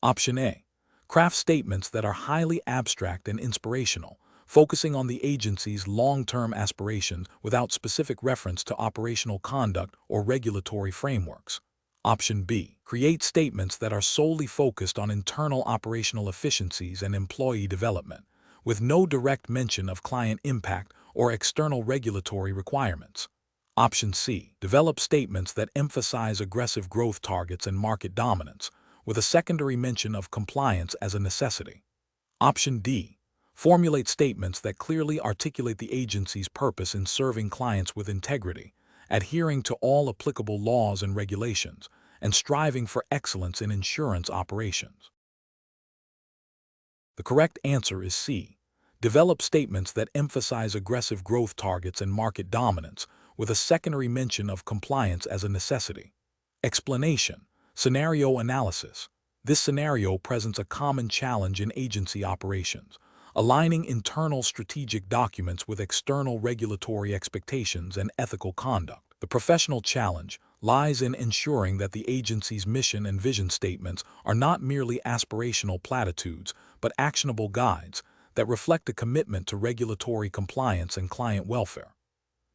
Option A. Craft statements that are highly abstract and inspirational, focusing on the agency's long-term aspirations without specific reference to operational conduct or regulatory frameworks. Option B. Create statements that are solely focused on internal operational efficiencies and employee development, with no direct mention of client impact or external regulatory requirements. Option C. Develop statements that emphasize aggressive growth targets and market dominance, with a secondary mention of compliance as a necessity. Option D. Formulate statements that clearly articulate the agency's purpose in serving clients with integrity, adhering to all applicable laws and regulations, and striving for excellence in insurance operations. The correct answer is C. Develop statements that emphasize aggressive growth targets and market dominance, with a secondary mention of compliance as a necessity. Explanation. Scenario analysis. This scenario presents a common challenge in agency operations, aligning internal strategic documents with external regulatory expectations and ethical conduct. The professional challenge lies in ensuring that the agency's mission and vision statements are not merely aspirational platitudes, but actionable guides that reflect a commitment to regulatory compliance and client welfare.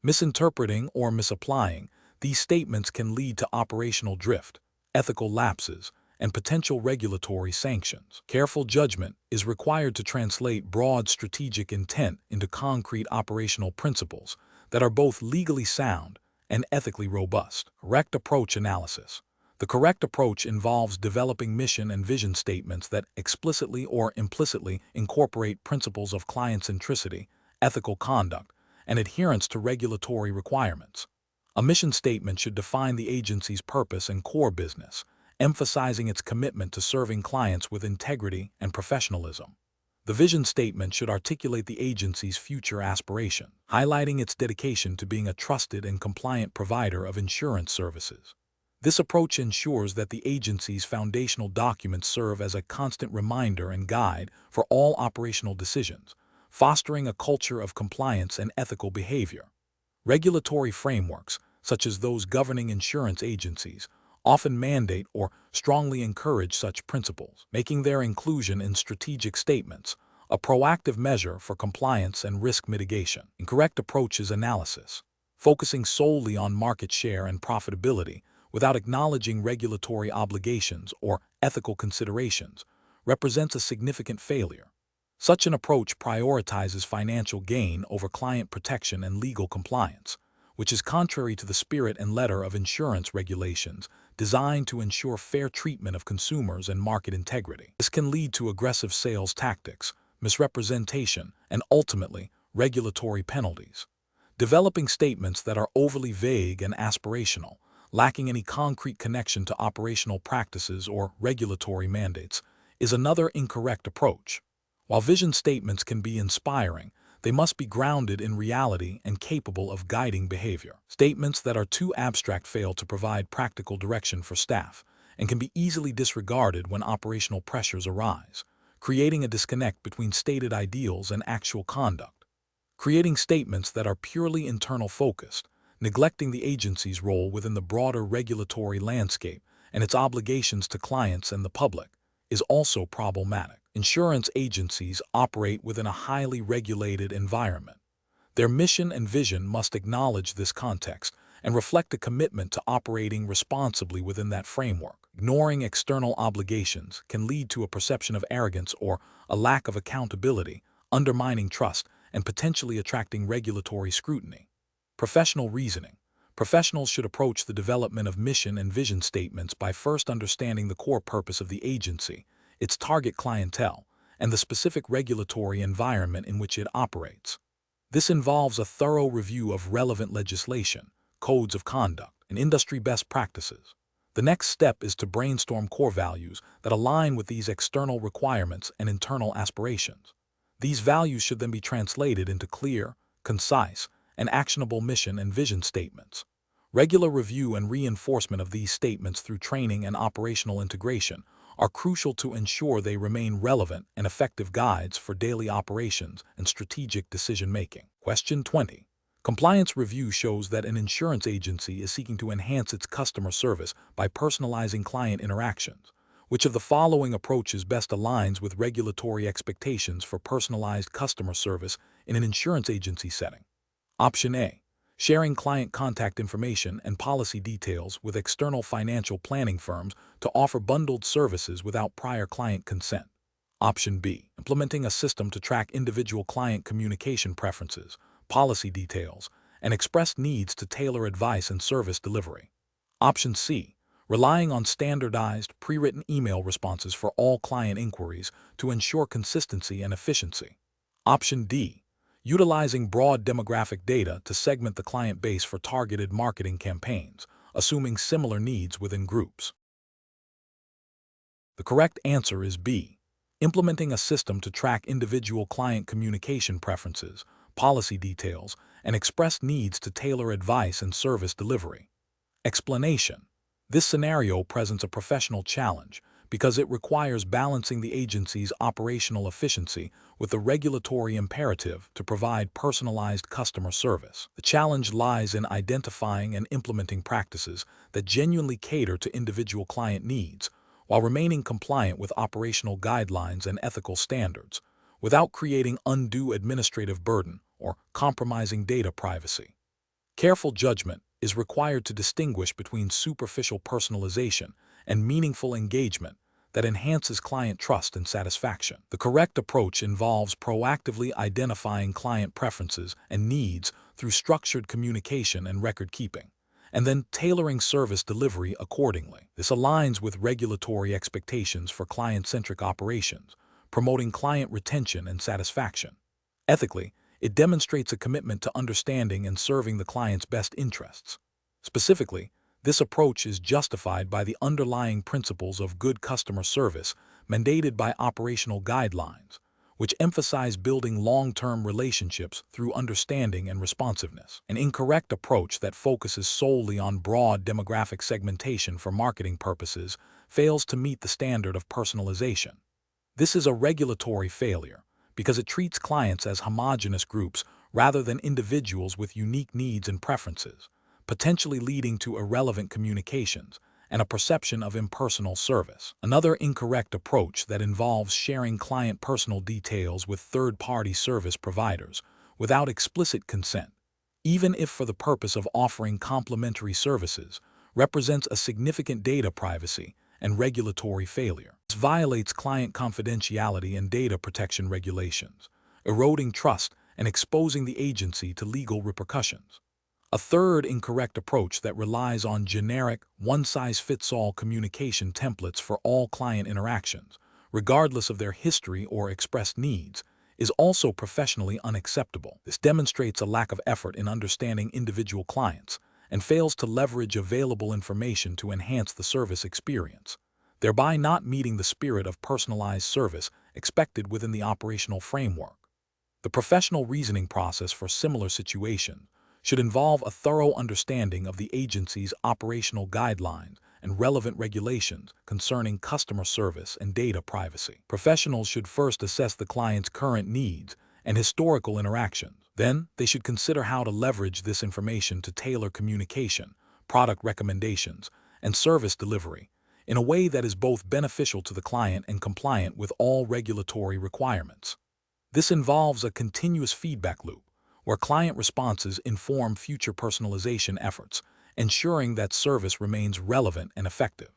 Misinterpreting or misapplying these statements can lead to operational drift, ethical lapses, and potential regulatory sanctions. Careful judgment is required to translate broad strategic intent into concrete operational principles that are both legally sound and ethically robust. Correct approach analysis. The correct approach involves developing mission and vision statements that explicitly or implicitly incorporate principles of client centricity, ethical conduct, and adherence to regulatory requirements. A mission statement should define the agency's purpose and core business, emphasizing its commitment to serving clients with integrity and professionalism. The vision statement should articulate the agency's future aspiration, highlighting its dedication to being a trusted and compliant provider of insurance services. This approach ensures that the agency's foundational documents serve as a constant reminder and guide for all operational decisions, fostering a culture of compliance and ethical behavior. Regulatory frameworks, such as those governing insurance agencies, often mandate or strongly encourage such principles, making their inclusion in strategic statements a proactive measure for compliance and risk mitigation. Incorrect approach is analysis. Focusing solely on market share and profitability without acknowledging regulatory obligations or ethical considerations represents a significant failure. Such an approach prioritizes financial gain over client protection and legal compliance, which is contrary to the spirit and letter of insurance regulations designed to ensure fair treatment of consumers and market integrity. This can lead to aggressive sales tactics, misrepresentation, and ultimately, regulatory penalties. Developing statements that are overly vague and aspirational, lacking any concrete connection to operational practices or regulatory mandates, is another incorrect approach. While vision statements can be inspiring, they must be grounded in reality and capable of guiding behavior. Statements that are too abstract fail to provide practical direction for staff and can be easily disregarded when operational pressures arise, creating a disconnect between stated ideals and actual conduct. Creating statements that are purely internal-focused, neglecting the agency's role within the broader regulatory landscape and its obligations to clients and the public, is also problematic. Insurance agencies operate within a highly regulated environment. Their mission and vision must acknowledge this context and reflect a commitment to operating responsibly within that framework. Ignoring external obligations can lead to a perception of arrogance or a lack of accountability, undermining trust and potentially attracting regulatory scrutiny. Professional reasoning. Professionals should approach the development of mission and vision statements by first understanding the core purpose of the agency, its target clientele, and the specific regulatory environment in which it operates. This involves a thorough review of relevant legislation, codes of conduct, and industry best practices. The next step is to brainstorm core values that align with these external requirements and internal aspirations. These values should then be translated into clear, concise, and actionable mission and vision statements. Regular review and reinforcement of these statements through training and operational integration are crucial to ensure they remain relevant and effective guides for daily operations and strategic decision-making. Question 20. Compliance review shows that an insurance agency is seeking to enhance its customer service by personalizing client interactions. Which of the following approaches best aligns with regulatory expectations for personalized customer service in an insurance agency setting? Option A. Sharing client contact information and policy details with external financial planning firms to offer bundled services without prior client consent. Option B. Implementing a system to track individual client communication preferences, policy details, and expressed needs to tailor advice and service delivery. Option C, relying on standardized, pre-written email responses for all client inquiries to ensure consistency and efficiency. Option D, utilizing broad demographic data to segment the client base for targeted marketing campaigns, assuming similar needs within groups. The correct answer is B, implementing a system to track individual client communication preferences, policy details, and expressed needs to tailor advice and service delivery. Explanation: this scenario presents a professional challenge because it requires balancing the agency's operational efficiency with the regulatory imperative to provide personalized customer service. The challenge lies in identifying and implementing practices that genuinely cater to individual client needs while remaining compliant with operational guidelines and ethical standards, without creating undue administrative burden or compromising data privacy. Careful judgment is required to distinguish between superficial personalization and meaningful engagement that enhances client trust and satisfaction. The correct approach involves proactively identifying client preferences and needs through structured communication and record keeping, and then tailoring service delivery accordingly. This aligns with regulatory expectations for client-centric operations, promoting client retention and satisfaction. Ethically, it demonstrates a commitment to understanding and serving the client's best interests. Specifically, this approach is justified by the underlying principles of good customer service mandated by operational guidelines, which emphasize building long-term relationships through understanding and responsiveness. An incorrect approach that focuses solely on broad demographic segmentation for marketing purposes fails to meet the standard of personalization. This is a regulatory failure because it treats clients as homogeneous groups rather than individuals with unique needs and preferences, potentially leading to irrelevant communications and a perception of impersonal service. Another incorrect approach that involves sharing client personal details with third-party service providers without explicit consent, even if for the purpose of offering complementary services, represents a significant data privacy and regulatory failure. This violates client confidentiality and data protection regulations, eroding trust and exposing the agency to legal repercussions. A third incorrect approach that relies on generic, one-size-fits-all communication templates for all client interactions, regardless of their history or expressed needs, is also professionally unacceptable. This demonstrates a lack of effort in understanding individual clients and fails to leverage available information to enhance the service experience, thereby not meeting the spirit of personalized service expected within the operational framework. The professional reasoning process for similar situations should involve a thorough understanding of the agency's operational guidelines and relevant regulations concerning customer service and data privacy. Professionals should first assess the client's current needs and historical interactions. Then, they should consider how to leverage this information to tailor communication, product recommendations, and service delivery in a way that is both beneficial to the client and compliant with all regulatory requirements. This involves a continuous feedback loop, where client responses inform future personalization efforts, ensuring that service remains relevant and effective.